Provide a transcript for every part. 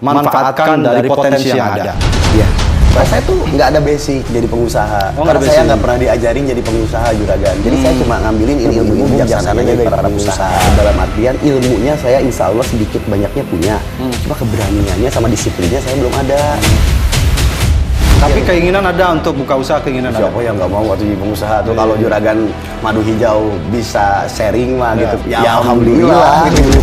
manfaatkan dari potensi yang ada. Iya. Nah, saya tuh nggak ada basic jadi pengusaha. Oh, karena nggak saya basic. nggak pernah diajarin jadi pengusaha juragan. Jadi saya cuma ngambilin ilmu bijaksananya dari para pengusaha. Dalam artian ilmunya saya insya Allah sedikit banyaknya punya. Cuma keberaniannya sama disiplinnya saya belum ada. Tapi keinginan ada untuk buka usaha, keinginan ada. Siapa yang nggak mau waktu jadi pengusaha tuh kalau juragan madu hijau bisa sharing mah gitu. Ya alhamdulillah gitu.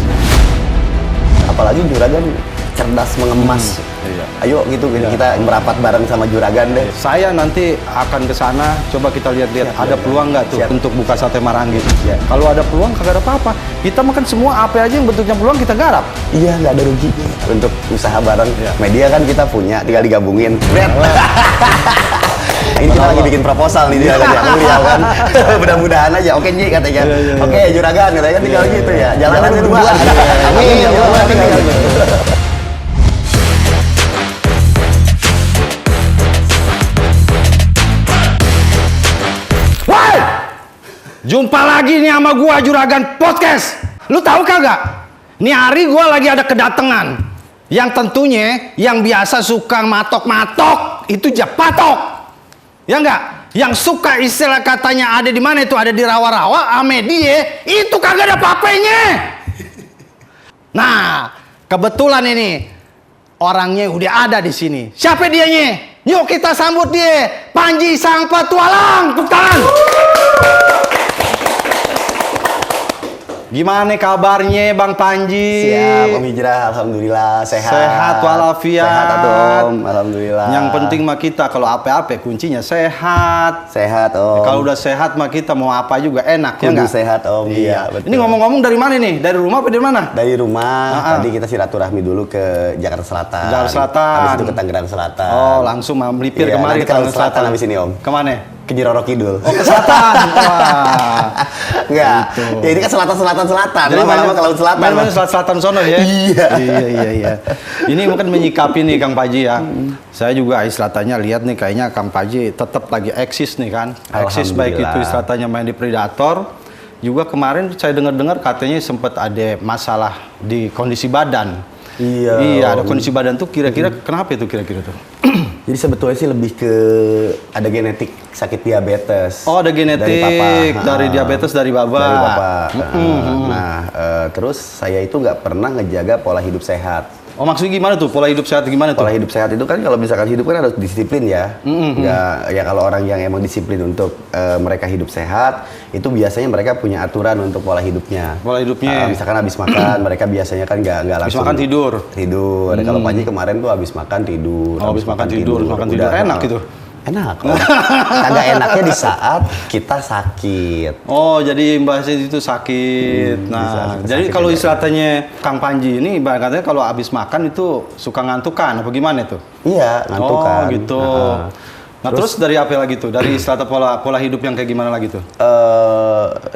Apalagi juragan cerdas mengemas. Iya. Ayo gitu kita merapat bareng sama juragan deh. Saya nanti akan ke sana, coba kita lihat-lihat ada peluang nggak tuh untuk buka sate Marangi. Kalau ada peluang kagak ada apa-apa. Kita makan semua apa aja yang bentuknya peluang kita garap. Iya, nggak ada ruginya untuk usaha bareng. Media kan kita punya, tinggal digabungin. Ini kita lagi bikin proposal nih dia kan. Mudah-mudahan aja. Oke Nyi katanya. Oke juragan katanya kan tinggal gitu ya. Jalanan berdua. Amin. Ya Allah tinggal gitu. Jumpa lagi nih sama gua Juragan Podcast. Lu tahu kagak? Nih hari gua lagi ada kedatangan. Yang tentunya yang biasa suka matok-matok itu Japatok. Ya enggak? Yang suka istilah katanya ada di mana itu? Ada di rawa-rawa, ame dia, itu kagak ada papenya. Nah, kebetulan ini orangnya udah ada di sini. Siapa dianya? Yuk kita sambut dia, Panji Sang Petualang. Tepuk tangan. Gimana kabarnya Bang Panji? Siap Om Hijrah, alhamdulillah sehat. Sehat walafiat. Sehat Om, alhamdulillah. Yang penting mah kita kalau apa-apa kuncinya sehat. Sehat Om. Kalau udah sehat mah kita mau apa juga enak ya Kudu nggak? sehat Om. Iya. Betul. Ini ngomong-ngomong dari mana nih? Dari rumah apa dari mana? Dari rumah, tadi kita silaturahmi dulu ke Jakarta Selatan. Jakarta Selatan. Habis itu ke Tangerang Selatan. Oh, langsung melipir Iya, kemari nanti ke ke Tangerang selatan habis ini Om. Kemana? Ke Nyiroro Kidul. Oh, ke selatan. Wah. Enggak. Gitu. Ya ini kan selatan. Jadi Lama-lama ke laut selatan. main selatan sono ya. Iya. Iya. Ini mungkin menyikapi nih Kang Panji ya. Saya juga islatannya lihat nih kayaknya Kang Panji tetap lagi eksis nih kan. Eksis baik itu islatannya main di Predator. Juga kemarin saya dengar-dengar katanya sempat ada masalah di kondisi badan. Iya, ada kondisi badan tuh kira-kira kenapa itu kira-kira tuh? Jadi sebetulnya sih lebih ke ada genetik sakit diabetes. Oh, ada genetik dari diabetes dari bapak. Dari bapak. Terus saya itu nggak pernah ngejaga pola hidup sehat. Oh, maksudnya gimana tuh pola hidup sehat gimana tuh? Pola hidup sehat itu kan kalau misalkan hidup kan harus disiplin ya. Nggak, ya kalau orang yang emang disiplin untuk mereka hidup sehat, itu biasanya mereka punya aturan untuk pola hidupnya. Pola hidupnya. Misalkan habis makan, mereka biasanya kan nggak langsung. Habis makan tidur. Tidur. Kalau Panji kemarin tuh habis makan tidur. Oh, habis makan tidur. Enak gitu. Enak. Kagak enaknya di saat kita sakit. Oh, jadi imbasnya itu sakit. Jadi kalau istilahnya Kang Panji ini katanya kalau habis makan itu suka ngantukan apa gimana tuh? Iya, ngantukan. Oh, gitu. Nah, terus dari apa lagi tuh? Dari istilah pola hidup yang kayak gimana lagi tuh?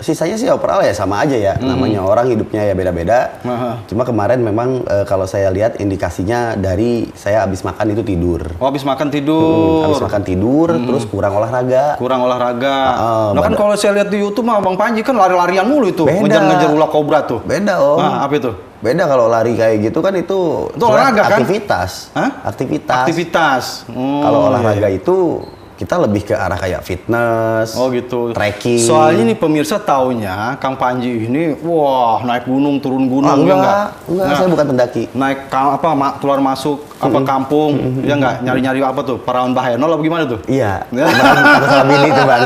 Sisanya sih overall ya sama aja ya. Namanya orang hidupnya ya beda-beda. Cuma kemarin memang kalau saya lihat indikasinya dari saya habis makan itu tidur. Oh, habis makan tidur. Habis makan tidur, terus kurang olahraga. Kurang olahraga. Nah kan kalau saya lihat di YouTube mah Bang Panji kan lari-larian mulu itu. Ngejar-ngejar ular kobra tuh. Beda Om. Nah, apa itu? Beda kalau lari kayak gitu kan itu olahraga kan? Aktivitas. Hah? Aktivitas. Oh, kalau olahraga itu kita lebih ke arah kayak fitness. Oh gitu. Trekking. Soalnya nih pemirsa taunya Kang Panji ini wah naik gunung turun gunung enggak, saya bukan pendaki. Naik keluar masuk kampung ya enggak nyari-nyari apa tuh? Parawan Bahenol apa gimana tuh? Iya. Aku salah pilih tuh Bang.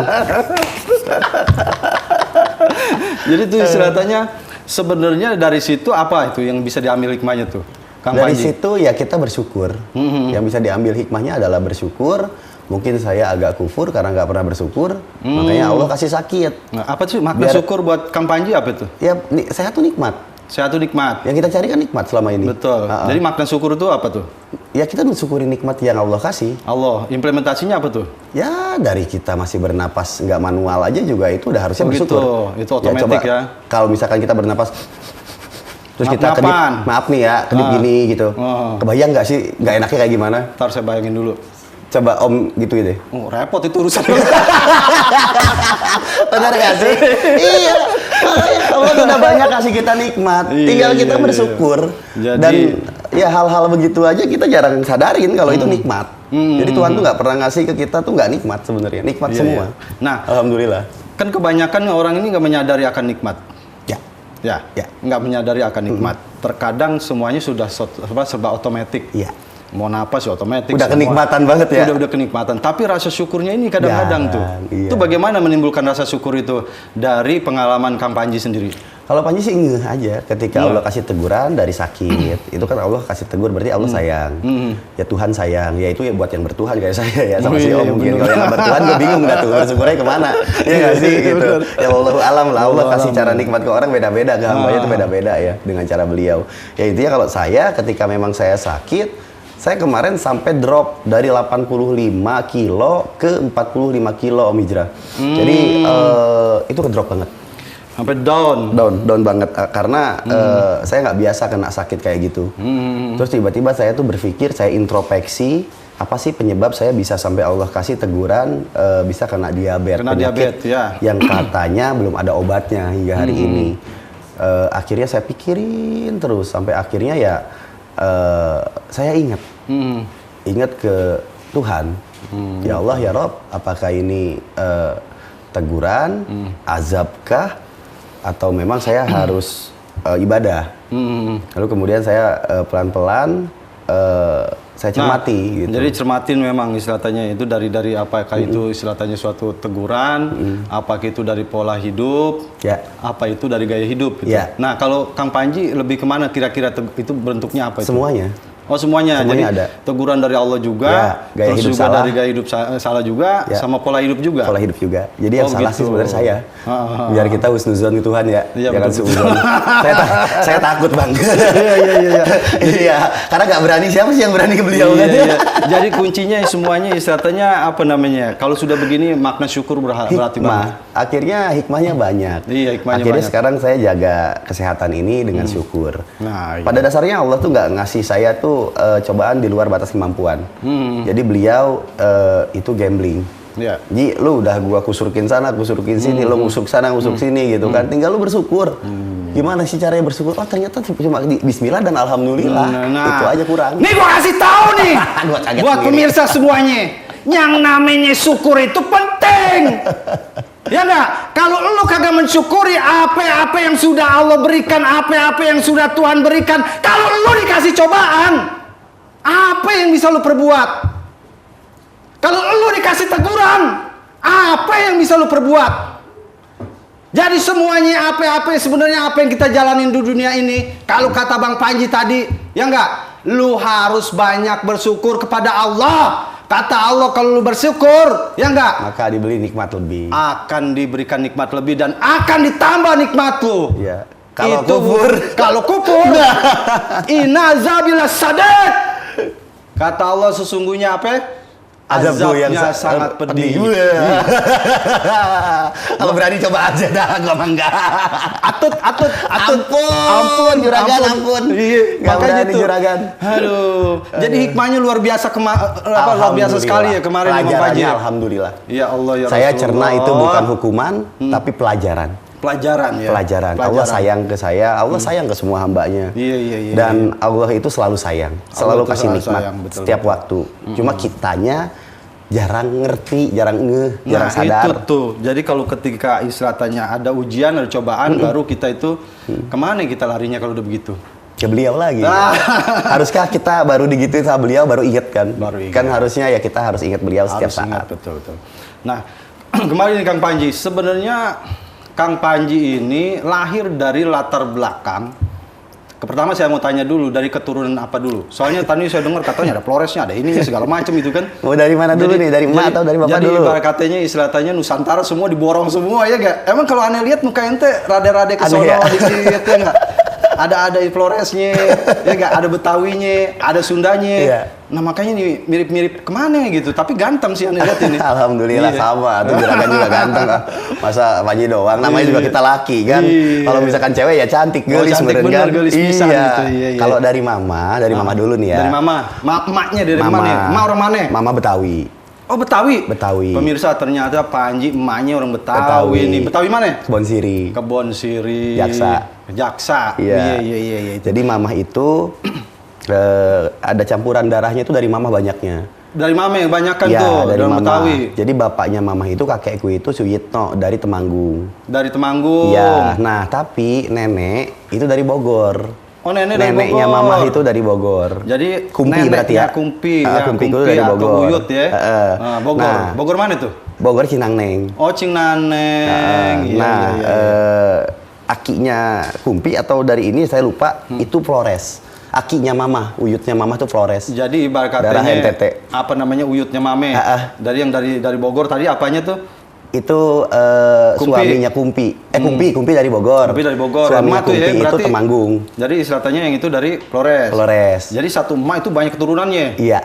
Jadi tuh istilahnya sebenarnya dari situ apa itu yang bisa diambil hikmahnya tuh? Kang dari Panji? situ ya kita bersyukur. Yang bisa diambil hikmahnya adalah bersyukur. Mungkin saya agak kufur karena nggak pernah bersyukur, makanya Allah kasih sakit. Nah, apa sih makna syukur buat Kang Panji apa itu? Ya, sehat tuh nikmat. Sehat tuh nikmat. Yang kita cari kan nikmat selama ini. Betul. Jadi makna syukur itu apa tuh? Ya kita mensyukuri nikmat yang Allah kasih. Allah. Implementasinya apa tuh? Ya dari kita masih bernapas nggak manual aja juga itu udah harusnya bersyukur. Itu otomatis ya. Kalau misalkan kita bernapas terus kita kedip, maaf nih ya, kedip gini gitu. Kebayang nggak sih nggak enaknya kayak gimana? Ntar saya bayangin dulu. Coba Om gitu deh. Oh, repot itu urusan. Benar gak sih? Iya. Makanya Allah udah banyak kasih kita nikmat. Tinggal kita bersyukur. Jadi, dan ya hal-hal begitu aja kita jarang sadarin kalau itu nikmat. Jadi Tuhan tuh nggak pernah ngasih ke kita tuh nggak nikmat sebenarnya, nikmat semua. Nah, alhamdulillah. Kan kebanyakan orang ini nggak menyadari akan nikmat. Ya, nggak menyadari akan nikmat. Terkadang semuanya sudah serba otomatis. Iya. Mau napas ya otomatis. Udah kenikmatan banget ya. Udah kenikmatan. Tapi rasa syukurnya ini kadang-kadang tuh. Iya. Itu bagaimana menimbulkan rasa syukur itu dari pengalaman Kang Panji sendiri? Kalau Panji sih ngeh aja ketika Allah kasih teguran dari sakit. Itu kan Allah kasih tegur berarti Allah sayang. Ya Tuhan sayang. Ya itu ya buat yang bertuhan kayak saya ya sama si Om mungkin. Kalau yang nggak bertuhan gue bingung dah tuh bersyukurnya kemana. Iya nggak sih gitu. Ya Allahu alam lah. Allah kasih cara nikmat ke orang beda-beda. Ke hambanya itu beda-beda ya dengan cara beliau. Ya intinya kalau saya ketika memang saya sakit, saya kemarin sampai drop dari 85 kilo ke 45 kilo Om Hijrah. Jadi itu ke drop banget. Sampai down Banget karena saya nggak biasa kena sakit kayak gitu. Terus tiba-tiba saya tuh berpikir, saya introspeksi apa sih penyebab saya bisa sampai Allah kasih teguran bisa kena diabetes, penyakit yang katanya belum ada obatnya hingga hari ini. Akhirnya saya pikirin terus sampai akhirnya ya saya ingat ke Tuhan. Ya Allah ya Rob, apakah ini teguran, azabkah, atau memang saya harus ibadah? Lalu kemudian saya pelan-pelan saya cermati. Gitu. Jadi cermatin memang istilahnya itu dari apakah itu istilahnya suatu teguran, apakah itu dari pola hidup, apa itu dari gaya hidup. Gitu. Nah kalau Kang Panji lebih kemana kira-kira itu bentuknya apa itu? Semuanya. Oh semuanya jadi ada. Teguran dari Allah juga, gaya terus hidup juga salah. Dari gaya hidup sama juga, sama pola hidup juga. Pola hidup juga. Jadi yang salah gitu. sih sebenarnya saya. Biar kita husnuzon ke Tuhan ya, jangan suuzon. saya takut Bang. Iya, karena nggak berani, siapa sih yang berani ke beliau kan? Jadi kuncinya semuanya istilahnya apa namanya? Kalau sudah begini makna syukur berarti banget. Akhirnya hikmahnya banyak. Iya, hikmahnya akhirnya banyak. Sekarang saya jaga kesehatan ini dengan syukur. Nah, pada dasarnya Allah tuh nggak ngasih saya tuh cobaan di luar batas kemampuan. Jadi beliau itu gambling. Ji, lu udah gua kusurkin sana, kusurkin sini, lu ngusuk sana, ngusuk sini gitu kan. Tinggal lu bersyukur. Gimana sih caranya bersyukur? Oh ternyata cuma bismillah dan alhamdulillah. Itu aja kurang. Nih gua kasih tahu nih. Buat pemirsa semuanya, yang namanya syukur itu penting. Ya enggak? Kalau lu kagak mensyukuri apa-apa yang sudah Allah berikan, apa-apa yang sudah Tuhan berikan, kalau lu dikasih cobaan, apa yang bisa lu perbuat? Kalau lu dikasih teguran, apa yang bisa lu perbuat? Jadi semuanya apa-apa sebenarnya apa yang kita jalanin di dunia ini, kalau kata Bang Panji tadi, ya enggak? Lu harus banyak bersyukur kepada Allah. Kata Allah kalau lu bersyukur, ya enggak? Maka diberi nikmat lebih. Akan diberikan nikmat lebih dan akan ditambah nikmat lu. Iya. Kalau kufur, inna azabillah sadad. Kata Allah sesungguhnya apa? Azabnya yang sangat pedih. Kalau berani coba aja dah, gua mah enggak. Ampun, juragan, ampun. Iya, makanya itu juragan. Aduh. Jadi hikmahnya luar biasa luar biasa sekali ya kemarin Bang Panji. Alhamdulillah. Ya Allah ya Saya Rasulullah. cerna itu bukan hukuman, tapi pelajaran. Pelajaran. Allah sayang ke saya, Allah sayang ke semua hambanya. Iya. Dan Allah itu selalu sayang, selalu kasih nikmat setiap waktu. Cuma kitanya jarang ngerti, jarang sadar. Itu tuh. Jadi kalau ketika istilahnya ada ujian, ada cobaan, baru kita itu kemana kita larinya kalau udah begitu? Ke beliau lagi. Haruskah kita baru digituin sama beliau baru inget kan? Kan harusnya ya kita harus ingat beliau setiap saat. Betul. Nah, kemarin nih Kang Panji, sebenarnya Kang Panji ini lahir dari latar belakang. Pertama saya mau tanya dulu dari keturunan apa dulu. Soalnya tadi saya dengar katanya ada Floresnya, ada ininya segala macam itu kan. Mau dari mana dulu nih? Dari emak atau dari bapak dulu? Jadi katanya istilahnya Nusantara semua diborong semua ya gak? Emang kalau aneh lihat muka ente rada-rada ke sono dikit ya enggak? Ada Floresnya, ya enggak? Ada Betawinya, ada Sundanya. Iya. Nah makanya nih mirip-mirip kemana gitu, tapi ganteng sih aneh lihat ini. Alhamdulillah sama, tuh juragan juga ganteng. Masa Panji doang, namanya juga kita laki kan. Kalau misalkan cewek ya cantik, gelis bener kan. Gitu. Kalau dari mama dulu nih ya. Dari mama, emaknya dari mana? Emak orang mana? Mama Betawi. Oh Betawi. Pemirsa ternyata Panji emaknya orang Betawi nih. Betawi mana? Kebon Siri. Jaksa. Iya. Jadi mamah itu Ada campuran darahnya itu dari mama banyaknya. Dari mama yang banyak kan Ya, tuh, dari dalam mama. Betawi. Jadi bapaknya mama itu kakekku itu Suyitno dari Temanggung. Dari Temanggung. Iya, nah tapi nenek itu dari Bogor. Oh, nenek dari Neneknya Bogor. mama itu dari Bogor. Jadi Kumpi berarti ya? Kumpi, Kumpi itu dari atau Bogor. Uyut ya. Bogor. Nah, Bogor mana tuh? Bogor Cinangneng. Oh, Cingnaneng. Akinya Kumpi atau dari ini saya lupa, itu Flores. Akinya mama, uyutnya mama tuh Flores. Jadi ibarat Darah katanya NTT. apa namanya uyutnya mame. Dari Bogor tadi apanya tuh? Itu Kumpi. suaminya Kumpi. Kumpi dari Bogor. Kumpi dari Bogor. Suaminya Emak tuh ya, Kumpi itu berarti Temanggung. Jadi istilahnya yang itu dari Flores. Flores. Jadi satu emak itu banyak keturunannya. Iya.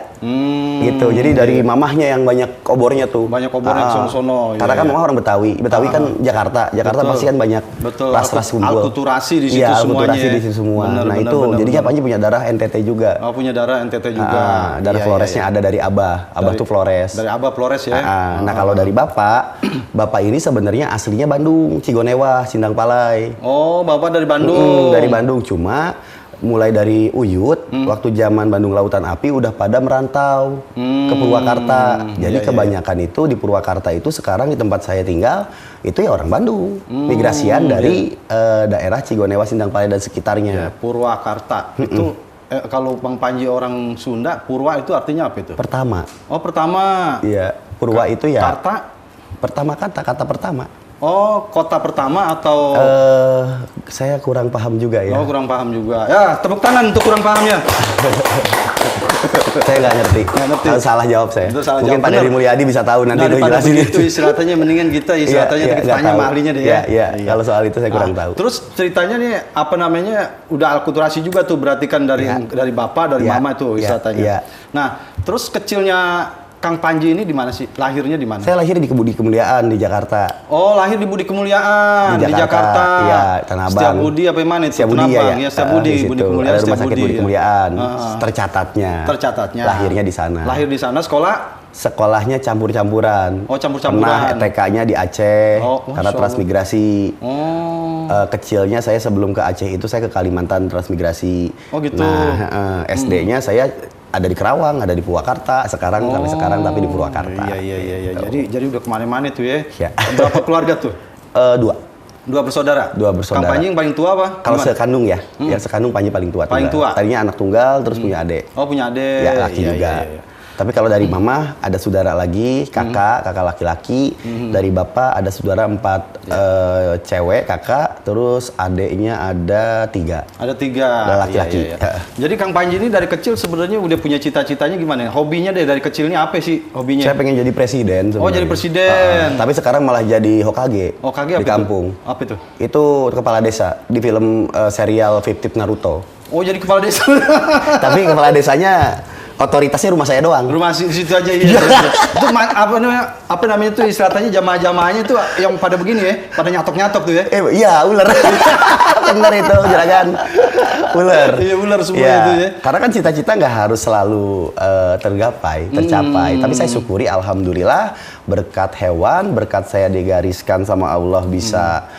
Gitu. Jadi dari mamahnya yang banyak obornya tuh. Banyak obornya sono-sono. Karena Iya, kan iya. mama orang Betawi. Betawi kan Jakarta. Jakarta Betul. pasti kan banyak Betul. ras-ras kumpul. Alkulturasi di situ Iya, semuanya. alkulturasi di situ semua. Benar, Nah, benar, itu benar, jadinya benar. Panji punya darah NTT juga. Oh, punya darah NTT juga. Darah Iya, Floresnya iya, iya. ada dari Abah. Abah tuh Flores. Dari Abah Flores ya. Nah, kalau dari Bapak, Bapak ini sebenarnya aslinya Bandung, Cigonewa, Sindang Palai. Oh, Bapak dari Bandung. Dari Bandung, cuma mulai dari Uyut, waktu zaman Bandung Lautan Api udah pada merantau ke Purwakarta. Jadi iya, kebanyakan itu di Purwakarta itu sekarang di tempat saya tinggal itu ya orang Bandung, migrasian dari daerah Cigonewa, Sindang Palai dan sekitarnya. Ya, Purwakarta. Itu kalau Bang Panji orang Sunda, Purwa itu artinya apa itu? Pertama, Oh, pertama. iya Purwa itu ya Karta. pertama kata pertama. Oh, kota pertama atau Saya kurang paham juga ya. Oh, kurang paham juga. Ya, tepuk tangan untuk kurang pahamnya. Saya nggak ngerti. ngerti. Salah jawab saya. Itu salah Mungkin jawab, Pak bener. Dery Mulyadi bisa tahu nanti itu Daripada jelasin. begitu istilahnya mendingan kita istilahnya kita nggak tanya tahu. sama ahlinya deh ya. Iya. Kalau soal itu saya kurang tahu. Terus ceritanya nih apa namanya udah alkulturasi juga tuh berarti kan dari bapak dari Iya. mama itu Iya. istilahnya. Iya. Nah, terus kecilnya Kang Panji ini di mana sih? Lahirnya di mana? Saya lahir di Budi Kemuliaan di Jakarta. Oh, lahir di Budi Kemuliaan Di Jakarta. Iya, Tanah Abang. Setiap Budi apa mana itu? Setiap Budi ya, Setiap Budi, di situ. Budi Kemuliaan, Ada rumah Setiap sakit Budi. Budi Ya. Kemuliaan. Ah. Tercatatnya. Tercatatnya. Lahirnya di sana. Lahir di sana, sekolah? Sekolahnya campur-campuran. Oh, campur-campuran. Pernah TK-nya di Aceh Oh, karena Masya transmigrasi. Oh. Kecilnya saya sebelum ke Aceh itu saya ke Kalimantan transmigrasi. Oh, gitu. Nah, SD-nya saya ada di Kerawang, ada di Purwakarta. Sekarang sampai sekarang tapi di Purwakarta. Iya. Jadi udah kemana-mana tuh ya. Ya. Berapa keluarga tuh? Dua. Dua bersaudara. Dua bersaudara. Kang Panji yang paling tua apa? Kalau Gimana? sekandung ya, yang sekandung Panji paling tua. Paling tunggal. tua? Tadinya anak tunggal, terus punya adik. Oh, punya adik. Ya, laki Iya, juga. iya. Tapi kalau dari mama ada saudara lagi, kakak laki-laki. Dari bapak ada saudara 4 cewek, kakak. Terus adiknya ada 3. Ada 3. Ada laki-laki. Iya. Jadi Kang Panji ini dari kecil sebenarnya udah punya cita-citanya gimana? Hobinya dari kecil ini apa sih hobinya? Saya pengen jadi presiden. Oh, jadi presiden. Tapi sekarang malah jadi Hokage Hokage apa di itu? kampung. Apa itu? Itu kepala desa di film serial Fifth Naruto. Oh, jadi kepala desa. Tapi kepala desanya otoritasnya rumah saya doang. Rumah situ aja iya. Itu apa namanya tuh istilahnya jamaah-jamaahnya tuh yang pada begini ya, pada nyatok-nyatok tuh ya. Iya, ular. Bener itu, juragan. Ular. Iya, ular semua Iya, itu ya. Karena kan cita-cita nggak harus selalu tercapai. Tapi saya syukuri, alhamdulillah, berkat hewan, berkat saya digariskan sama Allah bisa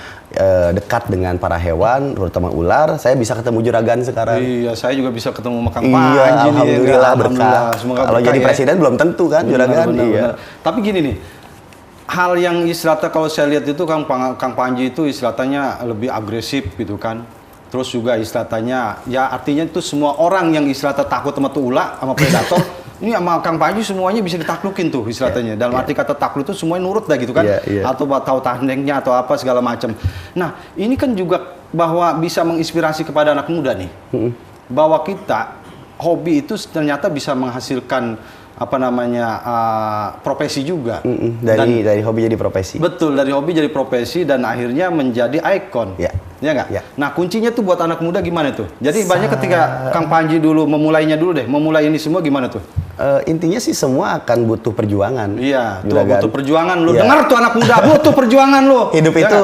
dekat dengan para hewan, terutama ular, saya bisa ketemu juragan sekarang. Iya, saya juga bisa ketemu sama Kang Panji Iya, nih, ya. alhamdulillah berkah. Semoga Kalau berkah jadi ya. presiden belum tentu kan, juragan. Iya. Tapi gini nih, hal yang istilahnya kalau saya lihat itu Kang Panji itu istilahnya lebih agresif gitu kan. Terus juga istilahnya, ya artinya itu semua orang yang istilahnya takut sama tuh ular, sama predator, ini sama Kang Panji semuanya bisa ditaklukin tuh istilahnya. Dalam arti kata takluk itu semuanya nurut dah gitu kan. Atau tahu tekniknya atau apa segala macam. Nah, ini kan juga bahwa bisa menginspirasi kepada anak muda nih. Bahwa kita hobi itu ternyata bisa menghasilkan apa namanya profesi juga. Dari hobi jadi profesi. Betul, dari hobi jadi profesi dan akhirnya menjadi ikon. Ya nggak? Ya. Nah, kuncinya tuh buat anak muda gimana tuh? Jadi banyak ketika Kang Panji dulu memulainya dulu deh, memulai ini semua gimana tuh? Intinya sih semua akan butuh perjuangan. Iya, tuh juragan. butuh perjuangan lu. Iya. Dengar tuh anak muda, butuh perjuangan lu. Hidup Ya itu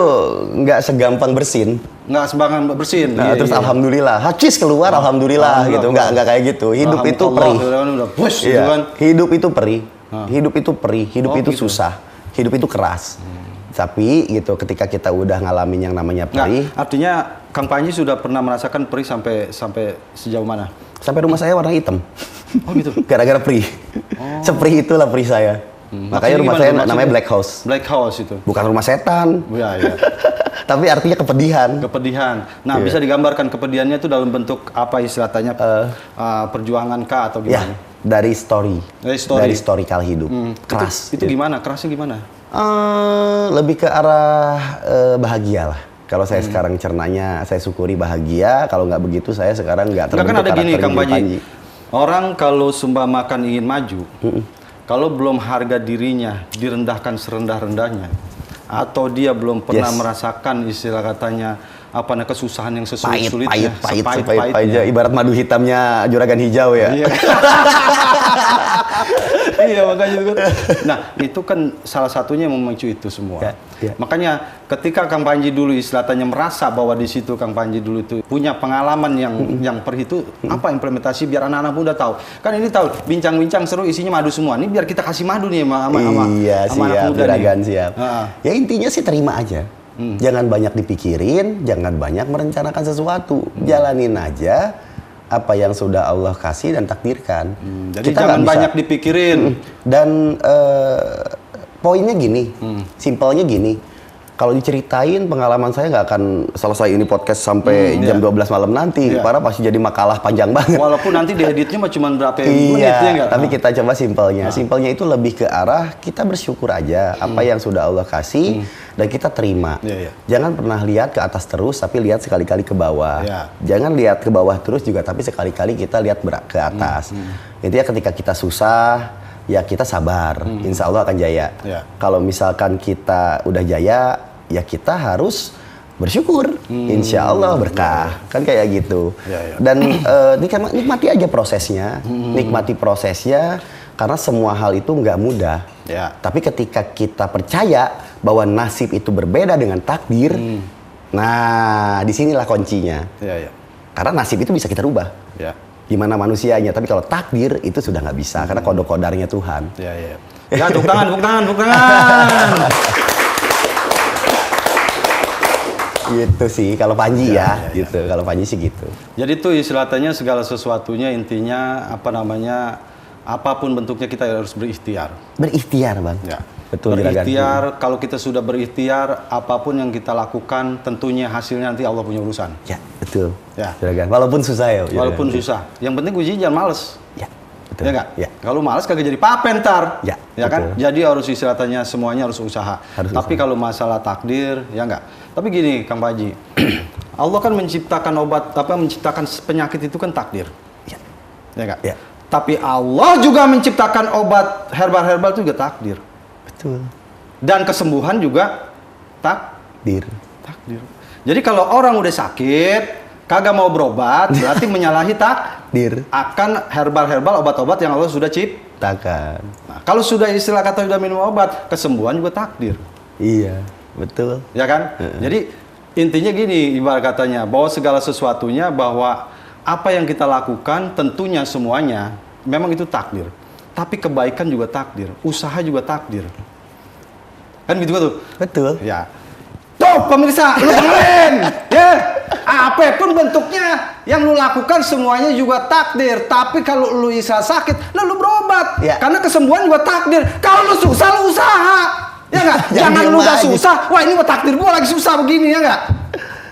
nggak segampang bersin. nggak sebangan bersin. Nah, terus alhamdulillah, hacis keluar alhamdulillah gitu. Nggak kayak gitu. Hidup itu perih. Udah push gitu Iya. kan. Hidup itu perih. Hidup itu perih. Hidup itu gitu. susah. Hidup itu keras. Tapi gitu ketika kita udah ngalamin yang namanya perih, Artinya Kang Panji sudah pernah merasakan perih sampai sejauh mana? Sampai rumah saya warna hitam. Oh gitu. Gara-gara pri. Sprih itulah pri saya. Makanya rumah saya namanya Black House. Black House itu. Bukan rumah setan. Iya. Tapi artinya kepedihan. Kepedihan. Nah, bisa digambarkan kepedihannya itu dalam bentuk apa istilahnya? Perjuangan kah atau Ya, gimana? dari story. Dari historical hidup. Keras. Itu gimana? Kerasnya gimana? Lebih ke arah bahagia lah. Kalau saya sekarang cernanya, saya syukuri bahagia. Kalau nggak begitu, saya sekarang nggak terbentuk kan ada gini, karakter Kang Panji. Panji. Orang kalau seumpamakan ingin maju, kalau belum harga dirinya direndahkan serendah-rendahnya, atau dia belum pernah merasakan istilah katanya apa namanya kesusahan yang sesulit-sulitnya, pahit aja. Ibarat madu hitamnya juragan hijau ya. Iya. Iya makanya itu kan. Nah itu kan salah satunya yang memicu itu semua. Ya. Makanya ketika Kang Panji dulu istilahnya merasa bahwa di situ Kang Panji dulu itu punya pengalaman yang perih itu apa implementasi biar anak-anak muda tahu. Kan ini tahu bincang-bincang seru isinya madu semua. Ini biar kita kasih madu nih sama anak muda juragan nih. Siap. Ya intinya sih terima aja. Jangan banyak dipikirin, jangan banyak merencanakan sesuatu. Jalanin aja apa yang sudah Allah kasih dan takdirkan. Jadi kita jangan banyak dipikirin. Dan poinnya gini, simpelnya gini. Kalau diceritain pengalaman saya nggak akan selesai ini podcast sampai jam 12 malam nanti. Para pasti jadi makalah panjang banget. Walaupun nanti dieditnya cuma berapa menit ya nggak? Tapi kita coba simpelnya. Simpelnya itu lebih ke arah kita bersyukur aja apa yang sudah Allah kasih dan kita terima. Jangan pernah lihat ke atas terus, tapi lihat sekali-kali ke bawah. Jangan lihat ke bawah terus juga, tapi sekali-kali kita lihat ke atas. Intinya ketika kita susah, ya kita sabar. Insya Allah akan jaya. Kalau misalkan kita udah jaya, ya kita harus bersyukur. Insya Allah berkah. Kan kayak gitu. Dan nikmati aja prosesnya. Nikmati prosesnya. Karena semua hal itu nggak mudah. Tapi ketika kita percaya bahwa nasib itu berbeda dengan takdir, nah disinilah kuncinya. Karena nasib itu bisa kita rubah. Gimana manusianya, tapi kalau takdir itu sudah nggak bisa. Karena kodok-kodarnya Tuhan. Ya, tepuk tangan. Gitu sih, kalau Panji gitu. Kalau Panji sih gitu. Jadi itu istilahnya segala sesuatunya intinya apapun bentuknya kita harus berikhtiar. Berikhtiar, Bang. Betul, berikhtiar. Kalau kita sudah berikhtiar, apapun yang kita lakukan, tentunya hasilnya nanti Allah punya urusan. Ya, betul. Juragan. Walaupun susah ya. Walaupun susah. Yang penting uji jangan males. Betul. Ya nggak? Kalau males kagak jadi papen ntar. Ya kan? Betul. Jadi harus istilahnya semuanya harus usaha. Tapi kalau masalah takdir, ya nggak. Tapi gini, Kang Panji. Allah kan menciptakan menciptakan penyakit itu kan takdir. Ya nggak? Tapi Allah juga menciptakan obat herbal-herbal itu juga takdir. Betul. Dan kesembuhan juga takdir. Jadi kalau orang udah sakit, kagak mau berobat, berarti menyalahi takdir akan herbal-herbal obat-obat yang Allah sudah ciptakan. Nah, kalau sudah istilah kata sudah minum obat, kesembuhan juga takdir. Iya, betul. Ya kan? Jadi intinya gini, ibarat katanya bahwa segala sesuatunya bahwa apa yang kita lakukan tentunya semuanya memang itu takdir. Tapi kebaikan juga takdir, usaha juga takdir. Kan gitu tuh? Betul. Ya. Tuh pemirsa, lu dengerin. Apapun bentuknya yang lu lakukan semuanya juga takdir. Tapi kalau lu sakit, lu berobat. Karena kesembuhan juga takdir. Kalau lu susah, lu usaha. Ya nggak? Jangan lu udah susah. Wah ini mah takdir gua lagi susah begini, ya nggak?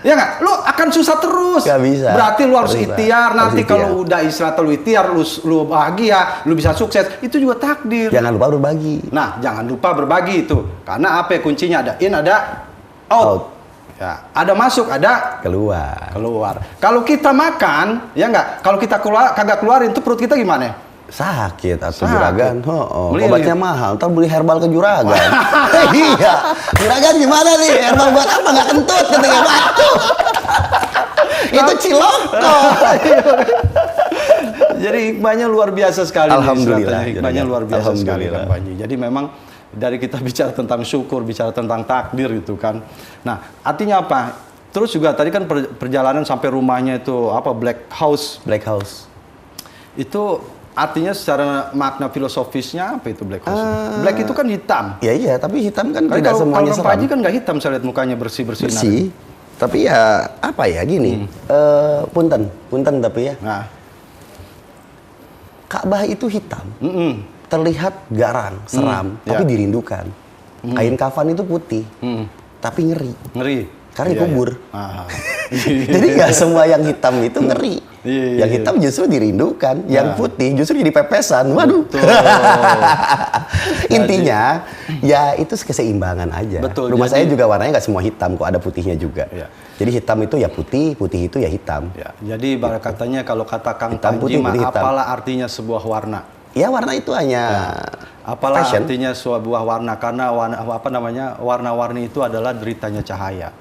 Ya nggak? Lu akan susah terus. Gak bisa. Berarti lu harus ikhtiar. Nanti kalau udah istirahat lu ikhtiar, lu bahagia, lu bisa sukses. Itu juga takdir. Jangan lupa berbagi. Nah, jangan lupa berbagi itu. Karena apa kuncinya? Ada in, ada out. Ya, ada masuk, ada keluar. Kalau kita makan, ya nggak? Kalau kita kagak keluarin itu perut kita gimana? Sakit atau juragan. Obatnya mahal. Ntar beli herbal ke juragan. Iya. Juragan gimana nih? Herbal buat apa? Nggak kentut katanya batu. Itu ciloko. Jadi hikmahnya luar biasa sekali. Alhamdulillah. Hikmahnya luar biasa sekali, Kang Panji. Jadi memang dari kita bicara tentang syukur, bicara tentang takdir gitu kan. Nah, artinya apa? Terus juga tadi kan perjalanan sampai rumahnya itu Black House. Itu artinya secara makna filosofisnya apa itu Black House? Black itu kan hitam. Iya, tapi hitam kan tidak semuanya seram. Kalau Panji kan nggak hitam, saya lihat mukanya bersih-bersih. Tapi ya apa ya gini, punten tapi ya. Nah, Ka'bah itu hitam, terlihat garang, seram, tapi dirindukan. Kain kafan itu putih, tapi ngeri. Ngeri. Karena dikubur. Jadi nggak semua yang hitam itu ngeri. Yang hitam justru dirindukan, yang putih justru jadi pepesan. Waduh. Intinya, ya itu keseimbangan aja. Betul, Rumah saya juga warnanya nggak semua hitam kok, ada putihnya juga. Jadi hitam itu ya putih, putih itu ya hitam. Jadi ibarat katanya kalau kata Kang Hitam, Panji, putih, putih, hitam. apalah artinya sebuah warna? Ya warna itu hanya Apalah fashion. artinya sebuah warna? Karena warna-warni itu adalah deritanya cahaya.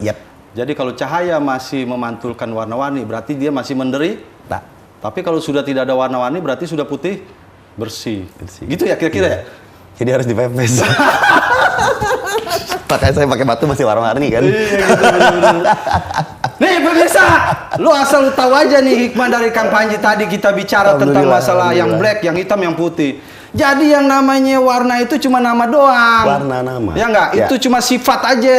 Jadi kalau cahaya masih memantulkan warna-warni, berarti dia masih menderita. Tapi kalau sudah tidak ada warna-warni, berarti sudah putih, bersih. Gitu ya kira-kira ya? Jadi harus dipepes. Makanya saya pakai batu masih warna-warni kan. Nih pemirsa, lu asal lu tahu aja nih hikmah dari Kang Panji tadi kita bicara tentang masalah yang black, yang hitam, yang putih. Jadi yang namanya warna itu cuma nama doang. Warna nama. Ya enggak? Itu cuma sifat aja.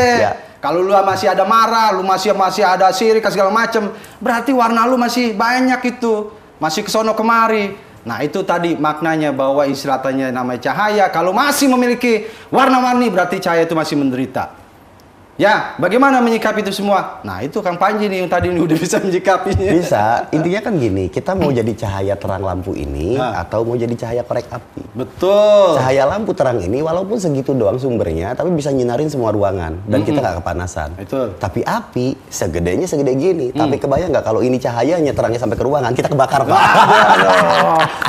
Kalau lu masih ada marah, lu masih ada sirik segala macem, berarti warna lu masih banyak itu, masih kesono kemari. Nah itu tadi maknanya bahwa istilahnya namanya cahaya. Kalau masih memiliki warna-warni, berarti cahaya itu masih menderita. Ya, bagaimana menyikapi itu semua? Nah itu Kang Panji nih yang tadi udah bisa menyikapinya. Bisa, intinya kan gini, kita mau jadi cahaya terang lampu ini atau mau jadi cahaya korek api. Betul. Cahaya lampu terang ini walaupun segitu doang sumbernya, tapi bisa nyinarin semua ruangan dan kita nggak kepanasan. Betul. Tapi api segedenya segede gini, tapi kebayang nggak kalau ini cahayanya terangnya sampai ke ruangan, kita kebakar Pak.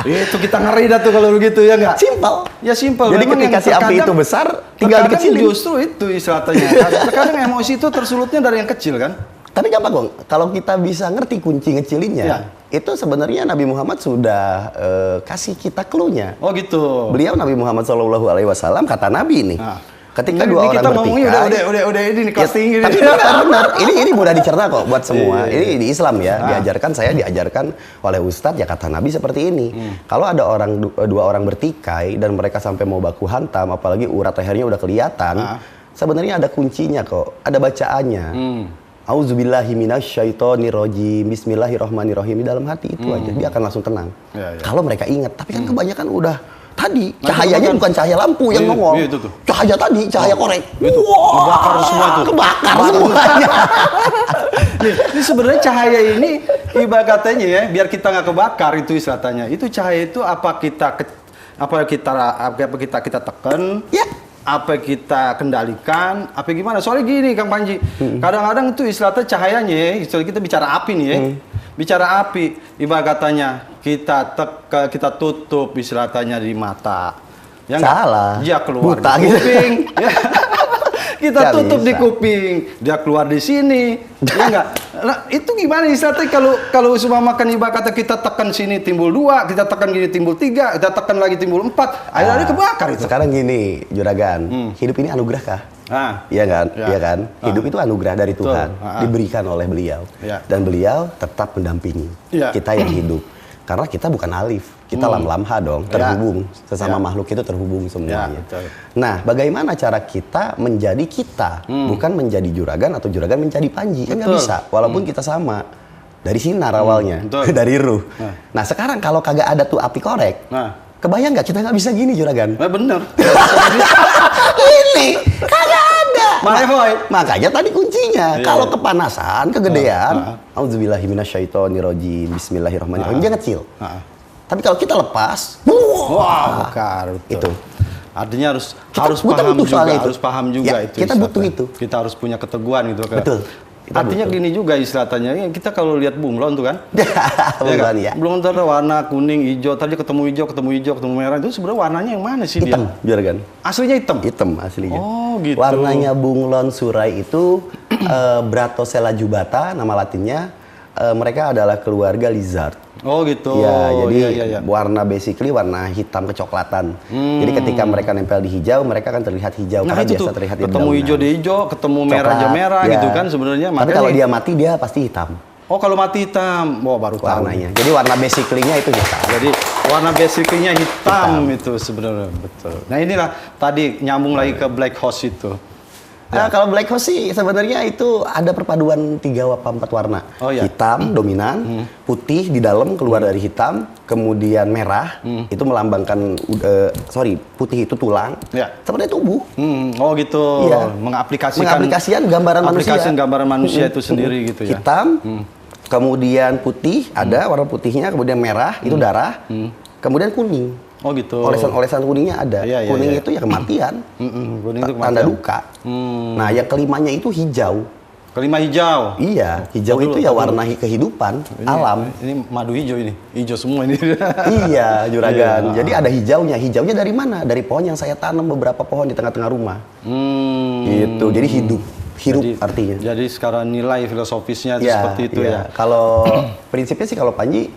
Itu kita ngeri dah tuh kalau begitu ya nggak? Simpel. Ya simpel. Jadi Memang ketika si api itu besar, tinggal dikecilin. Justru itu istilahnya. Kadang emosi itu tersulutnya dari yang kecil kan? Tapi gampang Gong, kalau kita bisa ngerti kunci ngecilinnya, itu sebenarnya Nabi Muhammad sudah kasih kita clue-nya. Oh gitu. Beliau Nabi Muhammad SAW kata Nabi nih. Ketika dua orang kita bertikai, udah ini kelas tinggi. Tapi benar. Ini mudah dicerna kok buat semua. Ini di Islam ya, diajarkan oleh Ustadz ya kata Nabi seperti ini. Kalau ada dua orang bertikai dan mereka sampai mau baku hantam, apalagi urat lehernya udah kelihatan, sebenarnya ada kuncinya kok, ada bacaannya. Auzubillahi minasyaitonirrajim, bismillahirrahmanirrahim. Di dalam hati itu aja, dia akan langsung tenang. Kalau mereka ingat, tapi kan kebanyakan udah tadi cahayanya bukan cahaya lampu yang nongol, cahaya tadi, cahaya korek. Kebakar semua itu. Kebakar semuanya. Ini sebenarnya cahaya ini ibarat katanya ya, biar kita nggak kebakar itu istilahnya. Itu cahaya itu apa kita tekan? Apa kita kendalikan, apa gimana? Soalnya gini Kang Panji, kadang-kadang itu istilahnya cahayanya, istilah kita bicara api nih ya, bicara api, ibarat katanya kita tutup istilahnya di mata, ya salah, dia keluar buta di kuping, ya. Kita tutup di kuping, dia keluar di sini, ya enggak? Nah, itu gimana istilahnya kalau semua makan ibarat kata kita tekan sini timbul 2, kita tekan gini timbul 3, kita tekan lagi timbul 4, akhirnya kebakar itu. Sekarang gini, Juragan, hidup ini anugerah kah? Iya kan? Iya kan? Hidup itu anugerah dari Tuhan, diberikan oleh beliau. Dan beliau tetap mendampingi kita yang hidup. Karena kita bukan alif, kita lam-lamha dong, terhubung. Sesama makhluk itu terhubung semuanya. Nah, bagaimana cara kita menjadi kita, bukan menjadi Juragan atau Juragan menjadi Panji? Kan nggak bisa, walaupun kita sama. Dari sinar awalnya, dari ruh. Nah, sekarang kalau kagak ada tuh api korek, kebayang nggak kita nggak bisa gini Juragan? Bener. Ini kagak ada. Makanya tadi kuncinya, kalau kepanasan, kegedean, auzubillahi minasyaitonirrajim, bismillahirrahmanirrahim, dia kecil. Tapi kalau kita lepas, bakar itu. Artinya harus paham juga itu. Kita butuh itu. Kita harus punya keteguhan gitu kan. Betul. Artinya gini juga istilahnya, kita kalau lihat bunglon tuh kan, bunglon ya. Bunglon tuh ada warna kuning, hijau, tadi ketemu hijau, ketemu merah, itu sebenarnya warnanya yang mana sih hitam, dia? Juragan. Aslinya hitam? Hitam aslinya. Oh gitu. Warnanya bunglon surai itu Bratosella jubata, nama latinnya. Mereka adalah keluarga lizard. Oh gitu. Ya, jadi warna basically warna hitam kecoklatan. Jadi ketika mereka nempel di hijau, mereka akan terlihat hijau. Nah, karena itu biasa tuh, terlihat ketemu hijau di hijau, ketemu merah aja merah gitu kan sebenarnya. Tapi kalau dia mati dia pasti hitam. Oh kalau mati hitam, baru tahu. Warnanya. Jadi warna basically-nya itu hitam. Jadi warna basically-nya hitam itu sebenarnya betul. Nah inilah tadi nyambung lagi ke black house itu. Kalau black hole sih sebenarnya itu ada perpaduan 3 apa 4 warna. Oh, iya. Hitam dominan, putih di dalam keluar dari hitam, kemudian merah itu melambangkan putih itu tulang. Ya. Sebenarnya tubuh. Oh gitu. Iya. Mengaplikasikan gambaran manusia. Gambaran manusia itu sendiri gitu ya. Hitam, kemudian putih ada warna putihnya, kemudian merah itu darah, kemudian kuning. Oh gitu. Olesan kuningnya ada. Iya, kuning iya. itu ya kematian. Kuning itu Tanda kematian. duka. Nah, yang kelimanya itu hijau. Kelima hijau. Iya, hijau Tunggu itu dulu, ya tunggu warna alam. Ini madu hijau ini. Hijau semua ini. Iya, juragan. Iya. Jadi ada hijaunya. Hijaunya dari mana? Dari pohon yang saya tanam beberapa pohon di tengah-tengah rumah. Gitu. Jadi hidup artinya. Jadi sekarang nilai filosofisnya itu Iya, seperti itu iya. ya. Kalau prinsipnya sih kalau Panji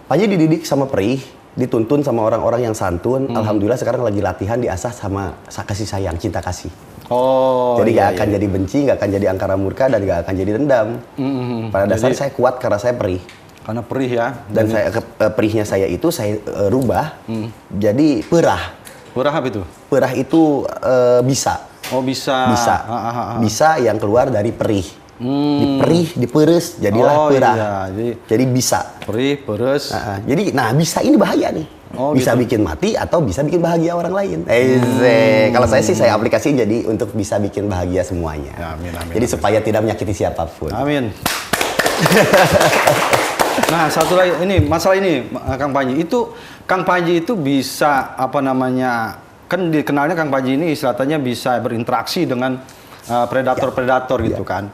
dididik sama perih, dituntun sama orang-orang yang santun. Alhamdulillah sekarang lagi latihan diasah sama kasih sayang, cinta kasih. Oh. Jadi iya, nggak akan jadi benci, nggak akan jadi angkara murka, dan nggak akan jadi dendam. Pada dasarnya saya kuat karena saya perih. Karena perih ya. Dan perihnya saya itu saya rubah jadi perah. Perah apa itu? Perah itu bisa. Oh bisa. Bisa yang keluar dari perih. Diperih, diperes, jadilah perah. Iya. Jadi bisa. Perih, peres. Jadi, bisa ini bahaya nih. Oh, Bisa gitu. bikin mati atau bisa bikin bahagia orang lain. Kalau saya sih saya aplikasi jadi untuk bisa bikin bahagia semuanya. Ya, amin, jadi supaya tidak menyakiti siapapun. Amin. Nah, satu lagi ini masalah ini Kang Panji. Kang Panji itu bisa kan dikenalnya Kang Panji ini istilahnya bisa berinteraksi dengan predator-predator gitu kan.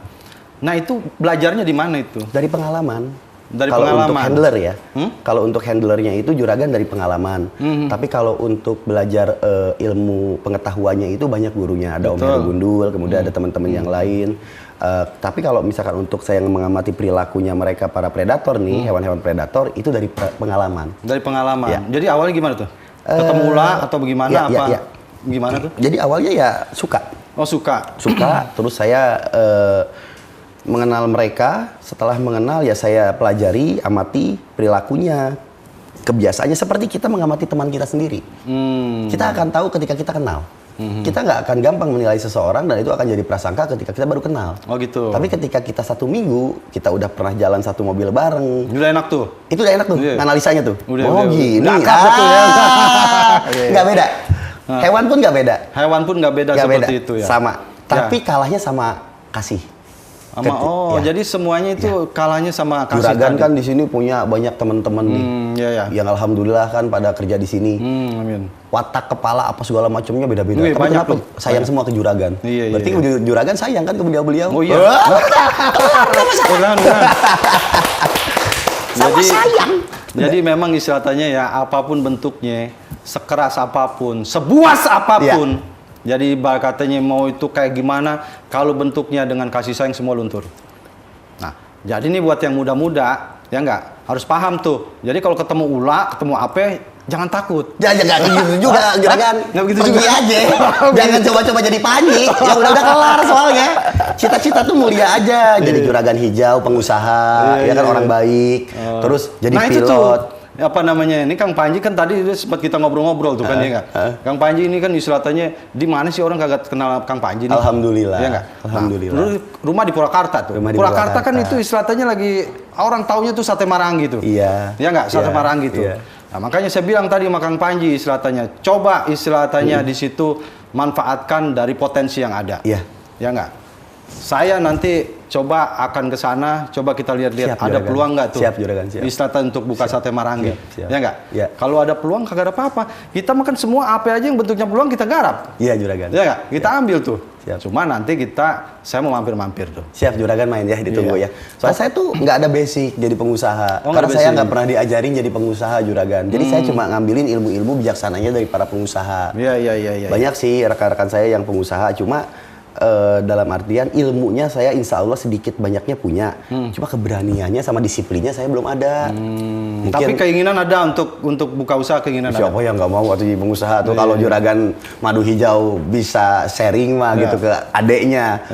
Nah, itu belajarnya di mana itu? Dari pengalaman. Dari Kalau pengalaman. untuk handler ya, kalau untuk handlernya itu juragan dari pengalaman. Tapi kalau untuk belajar ilmu pengetahuannya itu banyak gurunya. Ada Om Heru Gundul, kemudian ada teman-teman yang lain. Tapi kalau misalkan untuk saya mengamati perilakunya mereka para predator nih, hewan-hewan predator itu dari pengalaman. Dari pengalaman. Ya. Jadi awalnya gimana tuh? Ketemu ular atau bagaimana? Gimana tuh? Jadi awalnya ya suka. Oh suka. Terus saya mengenal mereka. Setelah mengenal ya saya pelajari, amati perilakunya, kebiasaannya seperti kita mengamati teman kita sendiri. Kita akan tahu ketika kita kenal. Kita nggak akan gampang menilai seseorang dan itu akan jadi prasangka ketika kita baru kenal. Oh gitu. Tapi ketika kita 1 minggu, kita udah pernah jalan satu mobil bareng. Udah enak tuh. Itu udah enak tuh, analisanya tuh. Udah, gini. Udah akrab betul ya. Nggak beda. Hewan pun nggak beda. Hewan pun nggak beda seperti itu ya. Sama. Tapi kalahnya sama kasih. Jadi semuanya itu kalahnya sama kasih. Juragan kan di sini punya banyak teman-teman nih. Yang alhamdulillah kan pada kerja di sini. Amin. Watak, kepala, apa segala macamnya beda-beda. Tapi banyak kenapa tuh. sayang semua ke juragan? Berarti juragan sayang kan ke beliau-beliau? Oh iya. Sama sayang. Jadi memang istilahnya ya apapun bentuknya, sekeras apapun, sebuas apapun. Jadi katanya mau itu kayak gimana, kalau bentuknya dengan kasih sayang semua luntur. Nah, jadi ini buat yang muda-muda, ya enggak, harus paham tuh. Jadi kalau ketemu ular, ketemu apa, jangan takut. Jangan gitu juga, juragan. Nggak begitu Pergi juga. aja. Jangan coba-coba jadi Panji. Ya udah kelar soalnya. Cita-cita tuh mulia aja. Jadi juragan hijau, pengusaha, ya kan orang baik. Terus jadi nah, pilot. itu tuh. Ini Kang Panji kan tadi sempat kita ngobrol-ngobrol tuh kan ya nggak? Kang Panji ini kan istilahnya di mana sih orang kagak kenal Kang Panji nih? Alhamdulillah. Ya nggak? Alhamdulillah. Nah, rumah di Purwakarta tuh. Rumah di Purwakarta kan Purwakarta. itu istilahnya lagi orang taunya tuh sate Marangi tuh. Iya. Ya nggak? Sate Marangi tuh. Iya. Nah, makanya saya bilang tadi sama Kang Panji istilahnya coba istilahnya di situ manfaatkan dari potensi yang ada. Iya. Ya nggak? Saya nanti coba akan ke sana, coba kita lihat-lihat Siap, ada juragan. peluang nggak tuh? Siap, juragan, siap. Istilahnya untuk buka sate Marangi. Siap. Ya nggak? Ya. Kalau ada peluang kagak ada apa-apa. Kita makan semua apa aja yang bentuknya peluang kita garap. Iya, juragan. Ya nggak? Kita ambil tuh. Siap. Cuma nanti saya mau mampir-mampir tuh. Siap, juragan main ya, ditunggu Iya. ya. Soalnya saya tuh nggak ada basic jadi pengusaha. Oh, Karena nggak saya basic. nggak pernah diajarin jadi pengusaha, juragan. Jadi saya cuma ngambilin ilmu-ilmu bijaksananya dari para pengusaha. Iya. Banyak sih rekan-rekan saya yang pengusaha, cuma dalam artian ilmunya saya insya Allah sedikit banyaknya punya. Cuma keberaniannya sama disiplinnya saya belum ada. Tapi keinginan ada untuk buka usaha, keinginan ada. Siapa yang nggak mau waktu jadi pengusaha tuh kalau juragan madu hijau bisa sharing mah gitu ke adeknya.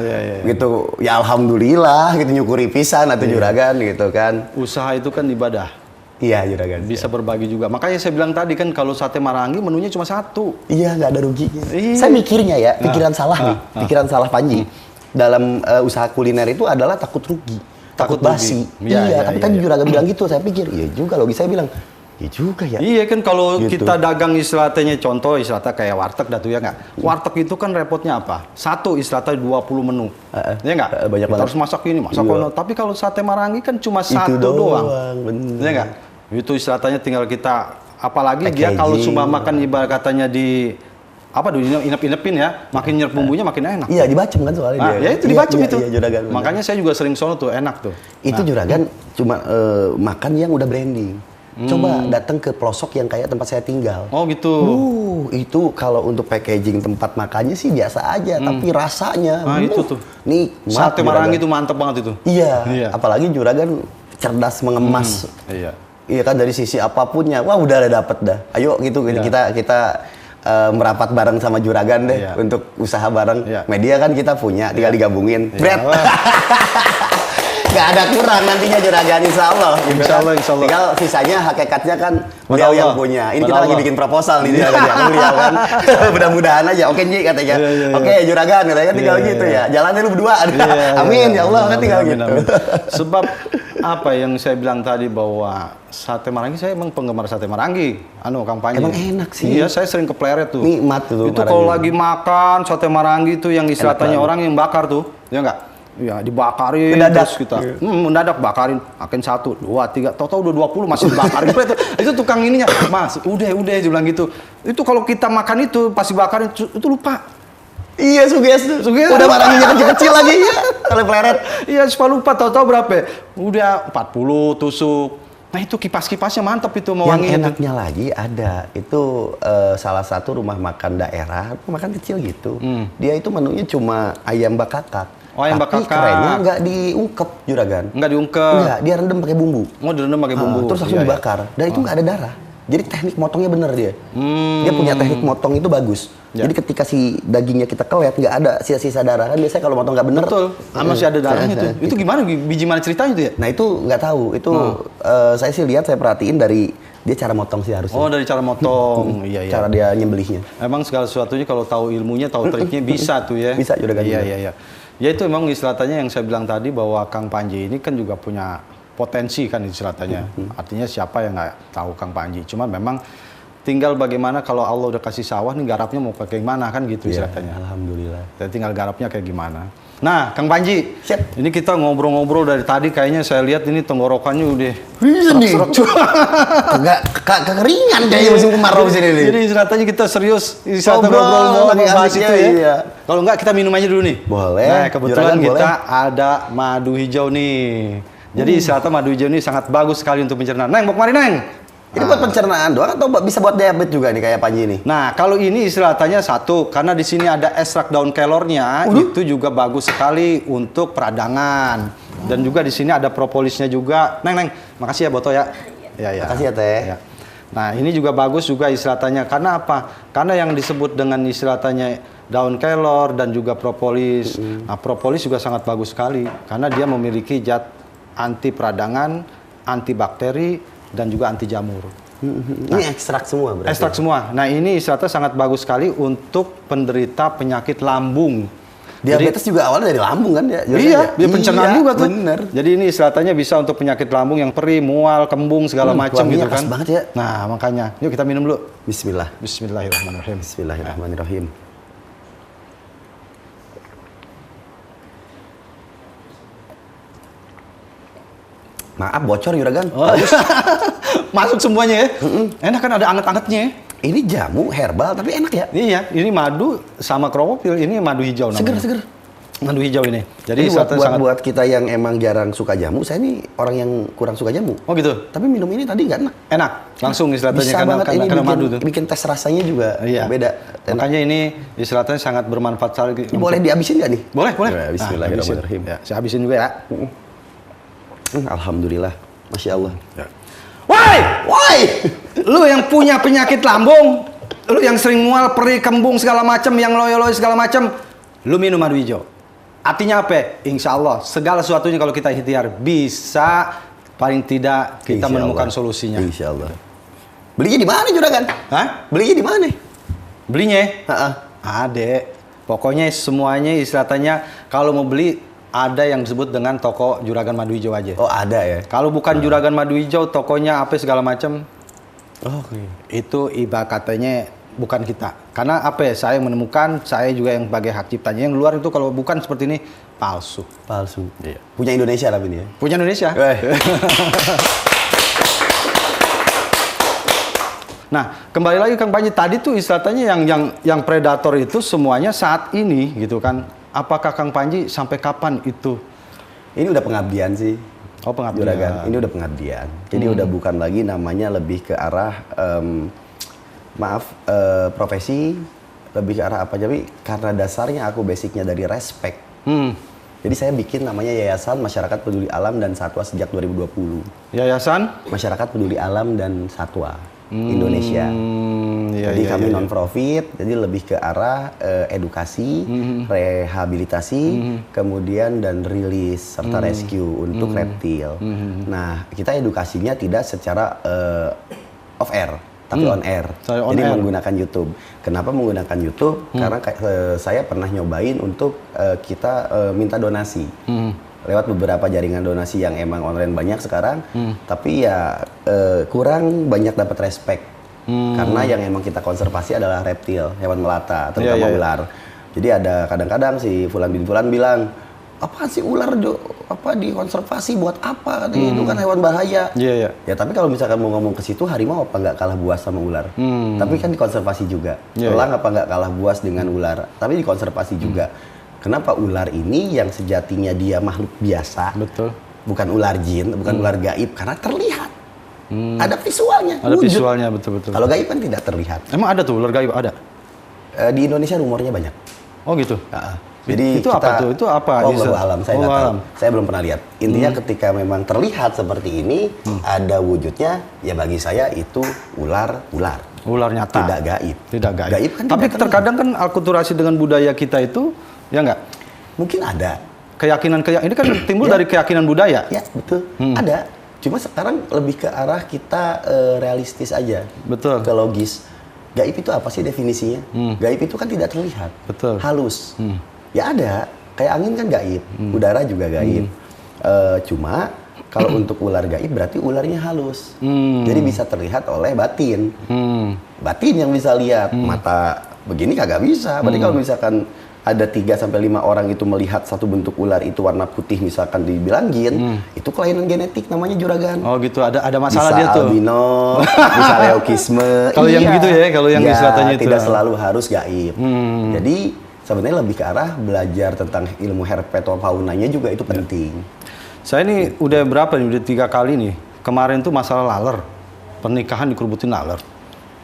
Gitu ya alhamdulillah gitu nyukuri pisan atau juragan gitu kan. Usaha itu kan ibadah. Iya, juragan. Bisa berbagi juga. Makanya saya bilang tadi kan kalau sate marangi menunya cuma satu. Iya, nggak ada ruginya. Iya. Saya mikirnya ya, pikiran salah nih, pikiran salah Panji. Dalam usaha kuliner itu adalah takut rugi, takut basi. rugi. Iya, Tapi tadi juragan bilang gitu, saya pikir, iya juga logi. Saya bilang, iya juga ya. Iya kan kalau Gitu. kita dagang istilahnya contoh istilahnya kayak warteg dah tuh ya nggak. Warteg itu kan repotnya apa? Satu istilahnya 20 menu. Ya nggak? Banyak Kita banget. harus masak ini, masak Iya. ono. Tapi kalau sate marangi kan cuma Itu satu doang. bener. Ya nggak? Itu istilahnya tinggal kita apalagi dia kalau Packaging. cuma makan ibarat katanya di apa dulu inep-inepin ya, makin nyerap bumbunya makin enak. Iya, dibacem kan soalnya Nah, dia. ya itu dibacem Iya, itu. Iya, juragan. bener. Makanya saya juga sering sono tuh, enak tuh. Itu juragan cuma makan yang udah branding. Coba datang ke pelosok yang kayak tempat saya tinggal. Oh gitu. Itu kalau untuk packaging tempat makannya sih biasa aja, tapi rasanya Nah, itu tuh. nikmat. Sate juragan. marangi itu mantep banget itu. Iya, Iya. apalagi juragan cerdas mengemas. Iya. Iya kan dari sisi apapunnya, wah udah dapet dah. Ayo gitu Iya. kita merapat bareng sama juragan deh Iya. untuk usaha bareng. Iya. Media kan kita punya, tinggal digabungin. Iya. Bret. Nggak ada kurang nantinya juragan, insya Allah. gitu Insya kan. Allah, insya Allah. Tinggal sisanya hakikatnya kan Pada beliau yang Allah. punya. Ini Pada kita lagi Allah. bikin proposal nih juragan ya, beliau kan. Mudah-mudahan aja. Oke Nji katanya. Iya, iya, iya. Oke juragan katanya tinggal Iya, gitu iya. ya. Jalannya lu berdua. Iya, Amin iya, ya Allah kan amin, tinggal amin, gitu. amin. Sebab apa yang saya bilang tadi bahwa sate marangi, saya emang penggemar sate marangi. Kang Panji. Emang enak sih. Iya, saya sering ke Pleret tuh. Nikmat tuh Itu marangi. kalau lagi makan sate marangi itu yang istilahnya banget. orang yang bakar tuh, ya enggak? Ya dibakarin Mendadak. terus kita. Mendadak bakarin, makin 1, 2, 3, tahu-tahu udah 20 masih dibakarin. itu tukang ininya, Mas, udah dia bilang gitu. Itu kalau kita makan itu pas dibakarin itu lupa. Iya, suges tuh. Suges. Udah barangnya kecil-kecil lagi ya. Kalau pleret. Iya, suka lupa tahu-tahu berapa? Udah 40 tusuk. Nah, itu kipas-kipasnya mantap itu mau Yang wanginya tuh. enaknya lagi ada itu salah satu rumah makan daerah, rumah makan kecil gitu. Dia itu menunya cuma ayam bakakak. Oh, ayam Tapi bakakak. kerennya nggak diungkep juragan. Enggak diungkep. Enggak, dia rendam pakai bumbu. Mau direndam pakai bumbu. Terus langsung Iya, iya. dibakar. Dan itu nggak ada darah. Jadi teknik motongnya bener dia. Dia punya teknik motong itu bagus. Ya. Jadi ketika si dagingnya kita kelet nggak ada sisa-sisa darah kan biasanya kalau motong nggak bener. Betul. Masih ada darahnya tuh. Itu gimana? Biji mana ceritanya tuh ya? Nah itu nggak tahu. Itu saya sih lihat, saya perhatiin dari dia cara motong sih harusnya. Oh, dari cara motong. Iya, iya. Cara dia nyembelihnya. Emang segala sesuatunya kalau tahu ilmunya, tahu triknya bisa tuh ya. Bisa, juragan. Iya, iya, iya. Ya itu emang istilahnya yang saya bilang tadi bahwa Kang Panji ini kan juga punya potensi kan istilahnya. Artinya siapa yang nggak tahu Kang Panji. Cuma memang tinggal bagaimana kalau Allah udah kasih sawah nih garapnya mau pakai gimana kan gitu Iya, istilahnya. alhamdulillah. Dan tinggal garapnya kayak gimana. Nah, Kang Panji, Siap. ini kita ngobrol-ngobrol dari tadi kayaknya saya lihat ini tenggorokannya udah Iya nih. Kagak kekeringan kayaknya musim kemarau sini nih. Jadi istilahnya kita serius istilahnya Ngobrol, ngobrol lagi bahas asiknya, itu ya. iya. Kalau enggak kita minum aja dulu nih. Boleh. Nah, kebetulan Juragan, kita boleh. ada madu hijau nih. Jadi istilahnya madu hijau ini sangat bagus sekali untuk pencernaan. Neng, mau kemari Neng? Ini buat pencernaan doang atau bisa buat diabetes juga nih kayak Panji nih? Nah, kalau ini istilahnya satu, karena di sini ada ekstrak daun kelornya, itu juga bagus sekali untuk peradangan. Dan juga di sini ada propolisnya juga. Neng, makasih ya Boto ya. Ya, ya. Makasih ya, Teh. Ya. Nah, ini juga bagus juga istilahnya. Karena apa? Karena yang disebut dengan istilahnya daun kelor dan juga propolis. Nah, propolis juga sangat bagus sekali karena dia memiliki zat anti peradangan, anti bakteri, dan juga anti jamur. Ini ekstrak semua berarti. Ekstrak semua. Nah, ini istilahnya sangat bagus sekali untuk penderita penyakit lambung. Diabetes juga awalnya dari lambung kan ya? Iya, dia pencernaan juga tuh. Bener. Jadi ini istilahnya bisa untuk penyakit lambung yang perih, mual, kembung segala macam wanginya gitu khas kan. banget ya. Nah, makanya. Yuk kita minum dulu. Bismillah. Bismillahirrahmanirrahim. Bismillahirrahmanirrahim. Maaf bocor juragan. Masuk semuanya ya. Enak kan ada anget-angetnya ya. Ini jamu herbal tapi enak ya. Iya, ini madu sama klorofil. Ini madu hijau namanya. Seger. Madu hijau ini. Jadi Jadi buat, istilahnya sangat. buat kita yang emang jarang suka jamu, saya ini orang yang kurang suka jamu. Oh gitu. Tapi minum ini tadi nggak enak. Enak. Langsung istilahnya Bisa karena, banget karena, ini karena bikin, madu tuh. bikin tes rasanya juga Iya. beda. Enak. Makanya ini istilahnya sangat bermanfaat sekali. Ini boleh dihabisin nggak nih? Boleh, boleh. Ya, bismillahirrahmanirrahim. Nah, habisin. Ya, saya habisin juga ya. Alhamdulillah. Masya Allah. Woi, lu yang punya penyakit lambung, lu yang sering mual, perih, kembung segala macam, yang loyo-loyo segala macam, lu minum madu hijau. Artinya apa? Insya Allah segala sesuatunya kalau kita ikhtiar bisa paling tidak kita Insya menemukan Allah. solusinya. Insya Allah. Belinya di mana juragan? Hah? Belinya di mana? Belinya? Heeh. Ada. Pokoknya semuanya istilahnya kalau mau beli ada yang disebut dengan toko Juragan Madu Hijau aja. Oh ada ya. Kalau bukan Juragan Madu Hijau, tokonya apa segala macam, Oh iya. itu ibarat katanya bukan kita. Karena apa ya, saya menemukan, saya juga yang sebagai hak ciptanya. Yang luar itu kalau bukan seperti ini, palsu. Palsu. Iya. Punya Indonesia tapi ini ya. Punya Indonesia. Nah, kembali lagi Kang Panji, tadi tuh istilahnya yang predator itu semuanya saat ini gitu kan. Apakah Kang Panji sampai kapan itu? Ini udah pengabdian sih. Oh, pengabdian. Juragan, ini udah pengabdian. Jadi udah bukan lagi namanya lebih ke arah profesi, lebih ke arah apa? Jadi karena dasarnya aku basicnya dari respect. Jadi saya bikin namanya Yayasan Masyarakat Peduli Alam dan Satwa sejak 2020. Yayasan Masyarakat Peduli Alam dan Satwa Indonesia. Iya, Jadi iya, kami iya. non profit, jadi lebih ke arah edukasi, rehabilitasi, kemudian dan rilis serta rescue untuk reptil. Nah, kita edukasinya tidak secara off air, tapi on air. Saya on Jadi air. menggunakan YouTube. Kenapa menggunakan YouTube? Karena saya pernah nyobain untuk kita minta donasi. Lewat beberapa jaringan donasi yang emang online banyak sekarang, tapi ya kurang banyak dapat respect. Karena yang emang kita konservasi adalah reptil, hewan melata, terutama Iya. ular. Jadi ada kadang-kadang si Fulan bin Fulan bilang, apa sih ular apa dikonservasi buat apa? Katanya itu kan hewan bahaya. Iya, iya. Ya tapi kalau misalkan mau ngomong ke situ, harimau apa nggak kalah buas sama ular? Tapi kan dikonservasi juga. Iya, Elang apa nggak kalah buas dengan ular? Tapi dikonservasi juga. Kenapa ular ini yang sejatinya dia makhluk biasa, Betul. bukan ular jin, bukan ular gaib, karena terlihat. Ada visualnya. Ada wujud. visualnya, betul-betul. Kalau gaib kan tidak terlihat. Emang ada tuh ular gaib, ada? Di Indonesia rumornya banyak. Oh gitu. Jadi Itu apa tuh? Itu apa? Wallahu alam, saya nggak Wallahu tahu. alam. Saya belum pernah lihat. Intinya ketika memang terlihat seperti ini, ada wujudnya, ya bagi saya itu ular. Ular nyata. Tidak gaib. Tidak gaib. Gaib kan Tapi tidak terkadang kan akulturasi dengan budaya kita itu, ya nggak? Mungkin ada. Keyakinan ini kan timbul Ya. dari keyakinan budaya. Ya, betul. Ada. Cuma sekarang lebih ke arah kita realistis aja. Betul. Ke logis. Gaib itu apa sih definisinya? Gaib itu kan tidak terlihat. Betul. Halus. Ya ada. Kayak angin kan gaib. Udara juga gaib. Cuma kalau untuk ular gaib berarti ularnya halus. Jadi bisa terlihat oleh batin. Batin yang bisa lihat. Mata begini kagak bisa. Berarti kalau misalkan ada 3-5 orang itu melihat satu bentuk ular itu warna putih misalkan dibilang jin, itu kelainan genetik namanya juragan. Oh gitu, ada masalah Bisa dia tuh. albino, bisa leukisme. Kalau yang begitu ya, kalau yang istilahnya itu. Tidak selalu harus gaib. Jadi sebenarnya lebih ke arah belajar tentang ilmu herpetofaunanya juga itu penting. Saya ini udah berapa nih? Udah 3 kali nih. Kemarin tuh masalah laler, pernikahan dikerubutin laler.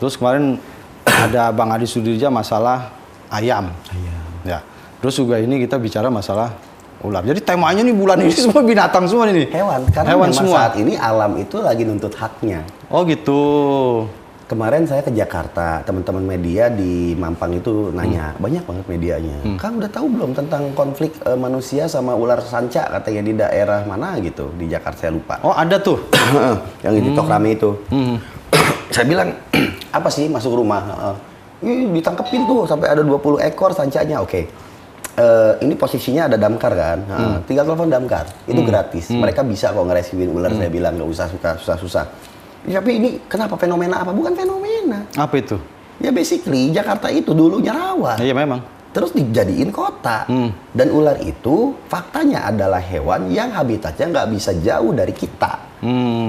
Terus kemarin ada Bang Adi Sudirja masalah ayam. Ya. Terus juga ini kita bicara masalah ular. Jadi temanya nih bulan ini semua binatang semua ini. Hewan, karena Hewan memang semua. saat ini alam itu lagi nuntut haknya. Oh gitu. Kemarin saya ke Jakarta, teman-teman media di Mampang itu nanya, banyak banget medianya. Kang udah tahu belum tentang konflik manusia sama ular sanca katanya di daerah mana gitu, di Jakarta saya lupa. Oh ada tuh. Yang di TikTok rame itu. Saya bilang, apa sih masuk rumah? Ih, ditangkepin tuh sampai ada 20 ekor sancanya. Oke. Ini posisinya ada damkar kan. Tinggal telepon damkar. Itu gratis. Mereka bisa kok ngerescuein ular. Saya bilang nggak usah susah-susah. Ya, tapi ini kenapa fenomena apa? Bukan fenomena. Apa itu? Ya basically Jakarta itu dulunya rawa. Iya memang. Terus dijadiin kota. Dan ular itu faktanya adalah hewan yang habitatnya nggak bisa jauh dari kita.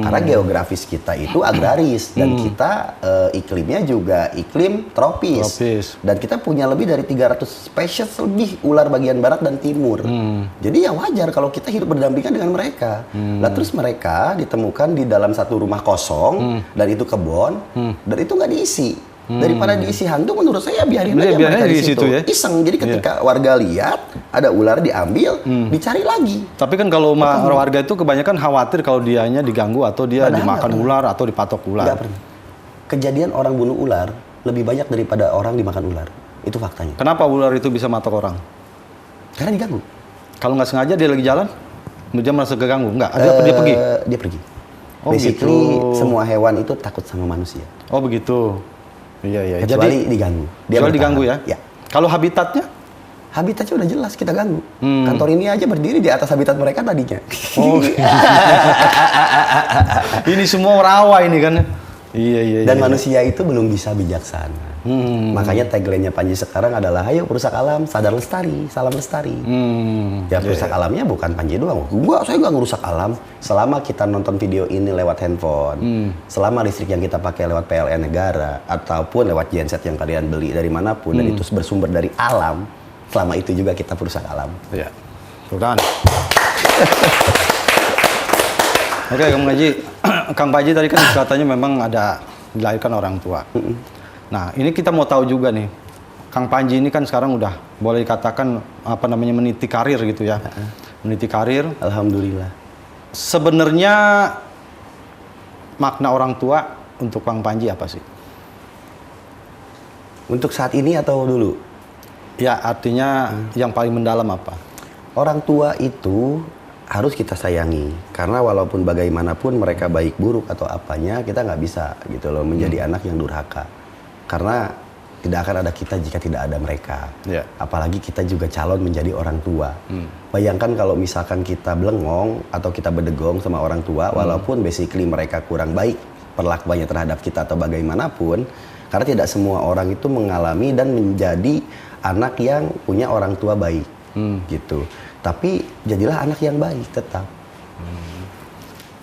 Karena geografis kita itu agraris dan kita iklimnya juga iklim tropis. Dan kita punya lebih dari 300 spesies lebih ular bagian barat dan timur. Jadi ya wajar kalau kita hidup berdampingan dengan mereka. Lah terus mereka ditemukan di dalam satu rumah kosong dan itu kebon dan itu nggak diisi. Daripada diisi hantu menurut saya biarin aja mereka di situ. Ya? Iseng. Jadi ketika warga lihat ada ular diambil, dicari lagi. Tapi kan kalau warga itu kebanyakan khawatir kalau dianya diganggu atau dia Padahal dimakan ular atau dipatok ular. Nggak pernah. Kejadian orang bunuh ular lebih banyak daripada orang dimakan ular. Itu faktanya. Kenapa ular itu bisa matok orang? Karena diganggu. Kalau nggak sengaja dia lagi jalan, dia merasa keganggu. Nggak, dia pergi. Dia pergi. Oh, Basically gitu. semua hewan itu takut sama manusia. Oh begitu. Iya. Kecuali diganggu. Kecuali diganggu ya? Ya. Kalau habitatnya? Habitatnya udah jelas kita ganggu. Kantor ini aja berdiri di atas habitat mereka tadinya. Oh. Ini semua rawa ini kan? Iya. Dan manusia itu belum bisa bijaksana. Makanya tagline-nya Panji sekarang adalah ayo perusak alam, sadar lestari, salam lestari. Ya perusak alamnya bukan Panji doang. Saya nggak ngerusak alam. Selama kita nonton video ini lewat handphone, selama listrik yang kita pakai lewat PLN negara, ataupun lewat genset yang kalian beli dari manapun, dan itu bersumber dari alam, selama itu juga kita perusak alam. Iya. Tuh kan. Oke, Kang Panji. Kang Panji tadi kan katanya memang ada dilahirkan orang tua. Nah, ini kita mau tahu juga nih. Kang Panji ini kan sekarang udah boleh dikatakan meniti karir gitu ya. Meniti karir. Alhamdulillah. Sebenarnya makna orang tua untuk Kang Panji apa sih? Untuk saat ini atau dulu? Ya, artinya yang paling mendalam apa? Orang tua itu harus kita sayangi, karena walaupun bagaimanapun mereka baik buruk atau apanya, kita nggak bisa gitu loh menjadi anak yang durhaka, karena tidak akan ada kita jika tidak ada mereka. Apalagi kita juga calon menjadi orang tua. Bayangkan kalau misalkan kita belengong atau kita bedegong sama orang tua, walaupun basically mereka kurang baik perlakuannya terhadap kita atau bagaimanapun, karena tidak semua orang itu mengalami dan menjadi anak yang punya orang tua baik gitu. Tapi jadilah anak yang baik tetap.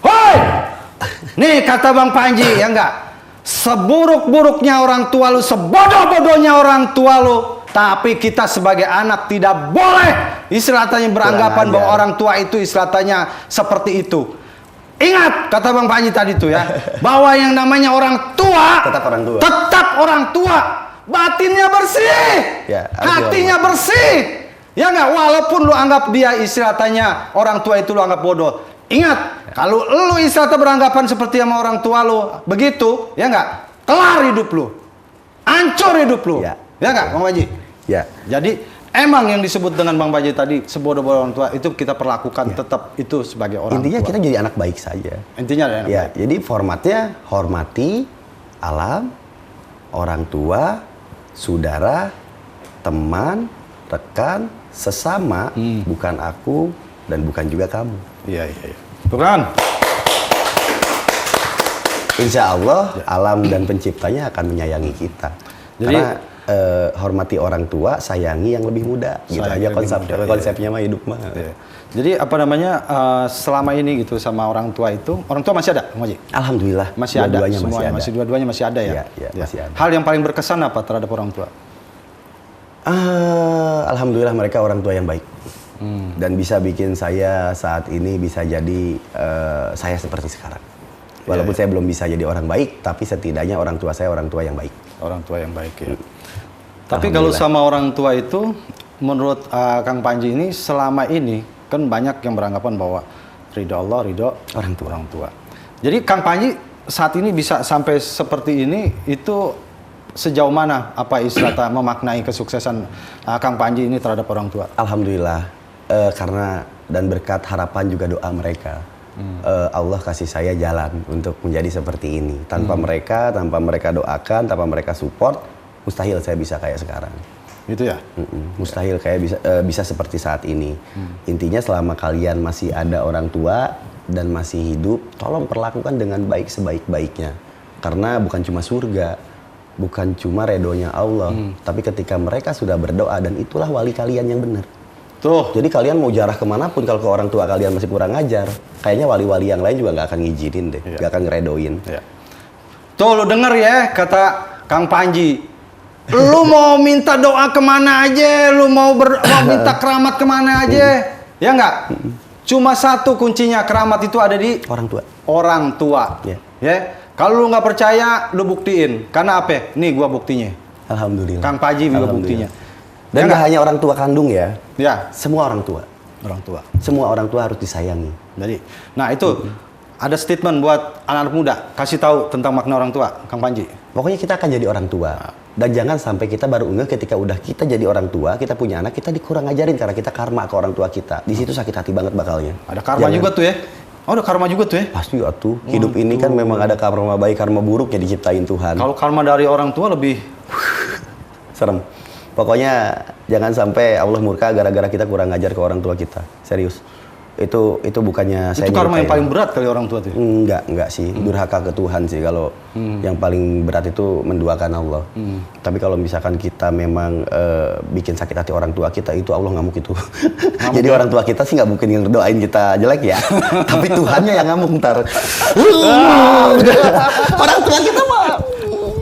Hoi! Nih kata Bang Panji, ya enggak? Seburuk-buruknya orang tua lu, sebodoh-bodohnya orang tua lu, tapi kita sebagai anak tidak boleh istilahnya beranggapan bahwa orang tua itu istilahnya seperti itu. Ingat kata Bang Panji tadi tuh ya, bahwa yang namanya orang tua Tetap orang tua. tetap orang tua. Batinnya bersih, Ya, hatinya bersih. Ya nggak, walaupun lu anggap dia istilahnya orang tua itu lu anggap bodoh. Ingat, kalau lu istilahnya beranggapan seperti sama orang tua lu begitu, ya nggak, kelar hidup lu, hancur hidup lu. Ya nggak, Bang Panji? Ya. Jadi emang yang disebut dengan Bang Panji tadi sebodoh-bodoh orang tua itu kita perlakukan tetap itu sebagai orang Intinya tua. kita jadi anak baik saja. Intinya ada anak Ya, baik. jadi formatnya hormati alam, orang tua, saudara, teman, rekan, sesama, bukan aku dan bukan juga kamu. Iya. Tuh kan? Insya Allah alam dan penciptanya akan menyayangi kita. Jadi, karena hormati orang tua, sayangi yang lebih muda. Gitu Sayangi aja yang lebih konsep, muda, konsepnya mah hidup mah. Iya. Jadi selama ini gitu sama orang tua itu, orang tua masih ada, Bang Panji? Alhamdulillah. Masih ada dua-duanya semuanya, masih ada. dua-duanya masih ada ya? Iya, masih ada. Hal yang paling berkesan apa terhadap orang tua? Alhamdulillah mereka orang tua yang baik. Dan bisa bikin saya saat ini bisa jadi saya seperti sekarang. Walaupun saya belum bisa jadi orang baik, tapi setidaknya orang tua saya orang tua yang baik. Orang tua yang baik ya. Tapi kalau sama orang tua itu, menurut Kang Panji ini selama ini kan banyak yang beranggapan bahwa ridho Allah, ridho orang tua. Jadi Kang Panji saat ini bisa sampai seperti ini itu sejauh mana apa istilahnya memaknai kesuksesan Kang Panji ini terhadap orang tua? Alhamdulillah karena dan berkat harapan juga doa mereka. Allah kasih saya jalan untuk menjadi seperti ini. Tanpa mereka doakan, tanpa mereka support, mustahil saya bisa kayak sekarang. Gitu ya? Mustahil kayak bisa seperti saat ini. Intinya selama kalian masih ada orang tua dan masih hidup, tolong perlakukan dengan baik sebaik-baiknya. Karena bukan cuma surga, bukan cuma redonya Allah, tapi ketika mereka sudah berdoa dan itulah wali kalian yang benar. Tuh. Jadi kalian mau jarah kemanapun kalau ke orang tua kalian masih kurang ajar, kayaknya wali-wali yang lain juga nggak akan ngizinin deh, nggak akan ngeredoin. Iya. Tuh lu denger ya kata Kang Panji. Lu mau minta doa kemana aja, lu mau minta keramat kemana aja, ya nggak? Cuma satu kuncinya, keramat itu ada di Orang tua. orang tua. Ya. Kalau lu nggak percaya, lu buktiin. Karena apa? Nih gua buktinya. Alhamdulillah. Kang Panji juga buktinya. Dan Ya nggak hanya orang tua kandung ya, Ya, semua orang tua. orang tua. Semua orang tua harus disayangi. Jadi, nah itu ada statement buat anak-anak muda, kasih tahu tentang makna orang tua, Kang Panji. Pokoknya kita akan jadi orang tua. Dan jangan sampai kita baru ngeh ketika udah kita jadi orang tua, kita punya anak, kita dikurang ajarin karena kita karma ke orang tua kita. Di situ sakit hati banget bakalnya. Ada karma juga tuh ya. Oh, ada karma juga tuh ya? Pasti atuh. Hidup ini kan memang ada karma baik, karma buruk yang diciptain Tuhan. Kalau karma dari orang tua lebih Serem. Pokoknya jangan sampai Allah murka gara-gara kita kurang ngajar ke orang tua kita. Serius. Itu bukannya saya itu karma yang nyurukain. paling berat kali orang tua tuh. Enggak sih. Durhaka ke Tuhan sih kalau yang paling berat itu menduakan Allah. Tapi kalau misalkan kita memang bikin sakit hati orang tua kita, itu Allah ngamuk itu. Jadi orang tua kita sih nggak mungkin yang doain kita jelek ya. Tapi Tuhannya yang ngamuk ntar. Orang tua kita mah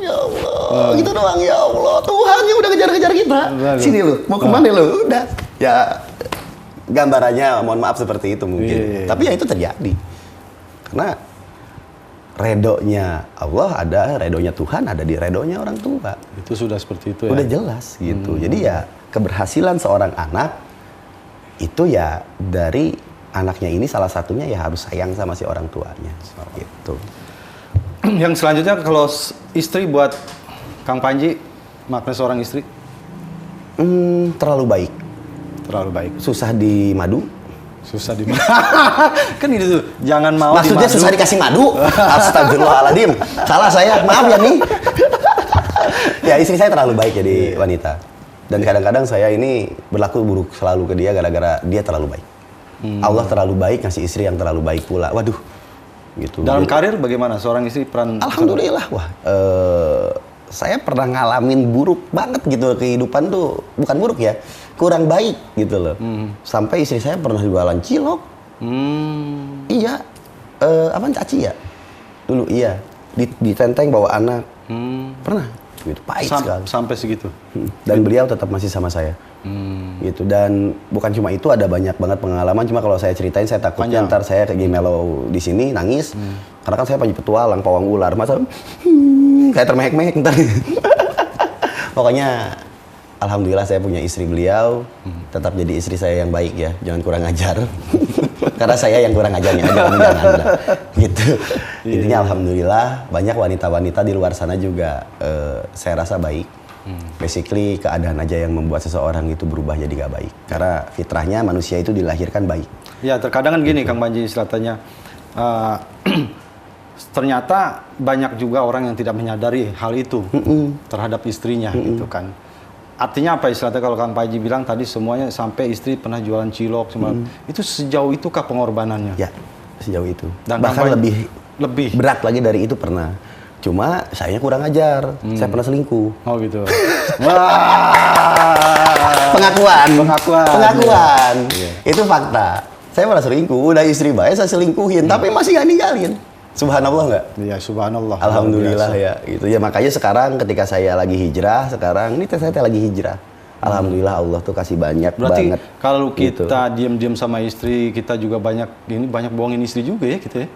ya Allah, gitu doang ya Allah. Tuhan yang udah kejar-kejar kita. Sini lu, mau kemana lu? Udah. Ya gambarannya mohon maaf seperti itu mungkin. Iya. Tapi ya itu terjadi. Karena redonya Allah ada, redonya Tuhan ada di redonya orang tua. Itu sudah seperti itu ya. Udah jelas gitu. Jadi ya keberhasilan seorang anak itu ya dari anaknya ini salah satunya ya harus sayang sama si orang tuanya. Gitu. Yang selanjutnya kalau istri buat Kang Panji, makna seorang istri Terlalu baik. terlalu baik. Susah dimadu. Susah di kan itu tuh, jangan mau Maksudnya dimadu. susah dikasih madu? Astagfirullahaladzim. Salah saya, maaf ya nih. Ya istri saya terlalu baik jadi wanita. Dan kadang-kadang saya ini berlaku buruk selalu ke dia gara-gara dia terlalu baik. Allah terlalu baik ngasih istri yang terlalu baik pula. Waduh. Gitu. Dalam karir bagaimana seorang istri peran? Alhamdulillah, wah. Saya pernah ngalamin buruk banget gitu kehidupan tuh, bukan buruk ya, kurang baik gitu loh. Sampai istri saya pernah jualan cilok. Iya, apaan caci ya? Dulu iya, ditenteng bawa anak. Pernah, gitu pahit sekali. Sampai segitu. Dan beliau tetap masih sama saya. Gitu. Dan bukan cuma itu, ada banyak banget pengalaman. Cuma kalau saya ceritain saya takutnya ntar saya kayak Melo di sini nangis. Karena kan saya panji petualang, pawang ular. Masa kayak termehek-mehek ntar. Pokoknya alhamdulillah saya punya istri beliau. Tetap jadi istri saya yang baik ya. Jangan kurang ajar. Karena saya yang kurang ajarnya aja, jangan lah. Gitu. Intinya alhamdulillah banyak wanita-wanita di luar sana juga saya rasa baik. Basically keadaan aja yang membuat seseorang itu berubah jadi gak baik. Karena fitrahnya manusia itu dilahirkan baik. Ya terkadang kan gini Kang Panji istilahnya. Ternyata banyak juga orang yang tidak menyadari hal itu terhadap istrinya gitu kan. Artinya apa istilahnya kalau Kang Panji bilang tadi semuanya sampai istri pernah jualan cilok semua. Itu sejauh itukah pengorbanannya? Ya, sejauh itu. Dan bahkan lebih berat lagi dari itu pernah. Cuma sayanya kurang ajar. Saya pernah selingkuh. Oh gitu. Wah. Pengakuan. Iya. Itu fakta. Saya pernah selingkuh, udah istri baik saya selingkuhin, tapi masih gak ninggalin. Subhanallah nggak? Iya, subhanallah. Alhamdulillah ya. Gitu ya, makanya sekarang ketika saya lagi hijrah, sekarang ini saya lagi hijrah. Alhamdulillah Allah tuh kasih banyak Berarti banget. kalau gitu. kita diam-diam sama istri, kita juga banyak bohongin istri juga ya kita ya.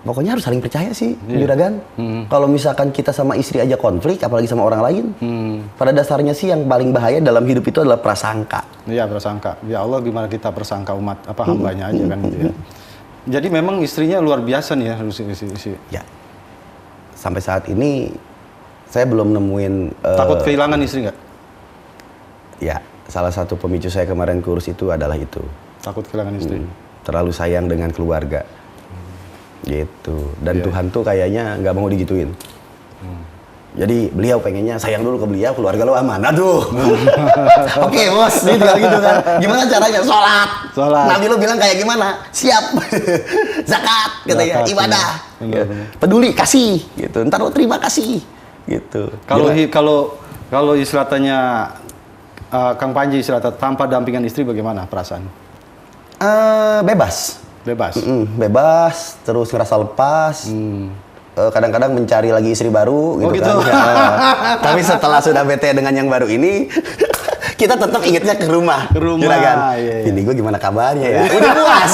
Pokoknya harus saling percaya sih, Juragan. Kalau misalkan kita sama istri aja konflik, apalagi sama orang lain, pada dasarnya sih yang paling bahaya dalam hidup itu adalah prasangka. Iya, prasangka. Ya Allah gimana kita persangka umat hambanya aja kan gitu ya. Jadi memang istrinya luar biasa nih ya, isi. Ya. Sampai saat ini saya belum nemuin Takut kehilangan istri nggak? Ya, salah satu pemicu saya kemarin kurus itu adalah itu. Takut kehilangan istri. Terlalu sayang dengan keluarga. Gitu. Dan Tuhan tuh kayaknya nggak mau digituin. Jadi beliau pengennya sayang dulu ke beliau, keluarga lo aman. Aduh. Oke, bos, dia bilang gitu kan. Gimana caranya? Sholat. Nabi lo bilang kayak gimana? Siap. Zakat, katanya, ibadah. Benar. Peduli, kasih. Gitu. Ntar lo terima kasih. Gitu. Kalau istilahnya Kang Panji istilahnya tanpa dampingan istri bagaimana perasaan? Bebas. Bebas. Bebas, terus ngerasa lepas. Kadang-kadang mencari lagi istri baru gitu, gitu. kan. Tapi setelah sudah bete dengan yang baru ini, kita tetap ingetnya ke rumah. Ke rumah, Juragan. iya. Ini gue gimana kabarnya ya? Udah puas.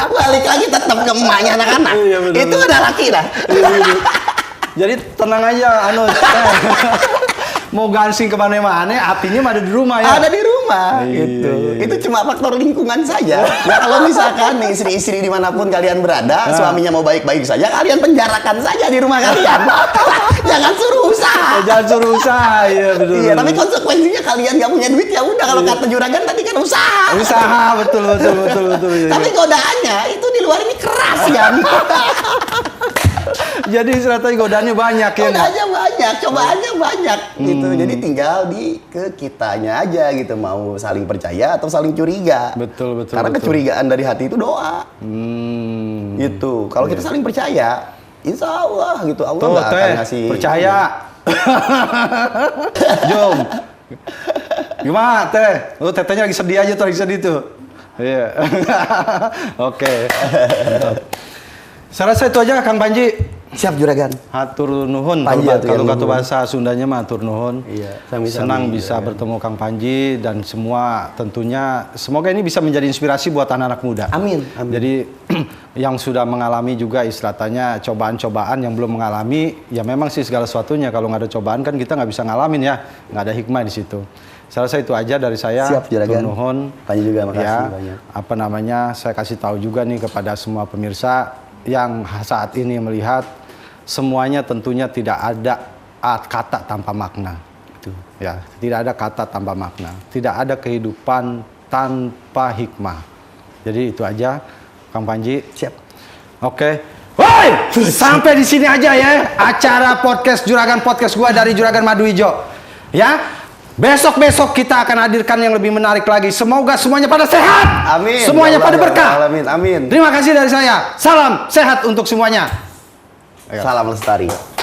Balik lagi tetap ke emaknya anak-anak. Iya, bener, Itu udah laki dah. Jadi tenang aja, mau gansing kemana-mana, apinya ada di rumah ya? Ada di rumah. terima gitu. Itu cuma faktor lingkungan saja. Ya kalau misalkan nih istri-istri dimanapun kalian berada, suaminya mau baik-baik saja, kalian penjarakan saja di rumah kalian. Jangan suruh usaha. Jangan suruh usaha, ya betul. Iya, tapi konsekuensinya kalian nggak punya duit ya udah, kalau kata juragan tadi kan usaha. Usaha, betul. Tapi godaannya itu di luar ini keras kan. Jadi istilahnya godaannya banyak ya. Godaannya banyak, cobaannya banyak gitu. Jadi tinggal ke kitanya aja gitu, mau saling percaya atau saling curiga. Betul. Karena kecurigaan dari hati itu doa. Gitu. Kalau kita saling percaya, insya Allah gitu, Allah nggak akan ngasih. Percaya. Jom. Gimana teh? Lu tetenya lagi sedih aja tuh, lagi sedih tuh. Iya. Oke. Saya rasa itu aja Kang Panji. Siap juragan. Hatur nuhun. Kalau kata bahasa Sundanya mah hatur nuhun. Iya. Senang bisa bertemu Kang Panji dan semua tentunya semoga ini bisa menjadi inspirasi buat anak-anak muda. Amin. Jadi yang sudah mengalami juga istilahnya cobaan-cobaan, yang belum mengalami ya memang sih segala sesuatunya kalau nggak ada cobaan kan kita nggak bisa ngalamin ya, nggak ada hikmah di situ. Saya rasa itu aja dari saya. Siap juragan. Nuhun. Panji juga makasih ya, banyak. Saya kasih tahu juga nih kepada semua pemirsa yang saat ini melihat, semuanya tentunya tidak ada kata tanpa makna. Ya, tidak ada kata tanpa makna. Tidak ada kehidupan tanpa hikmah. Jadi itu aja, Kang Panji. Siap. Oke. Woi, sampai di sini aja ya acara podcast Juragan Podcast gua dari Juragan Madu Ijo. Ya. Besok kita akan hadirkan yang lebih menarik lagi. Semoga semuanya pada sehat. Amin. Semuanya pada berkah. Amin. Terima kasih dari saya. Salam sehat untuk semuanya. Salam lestari.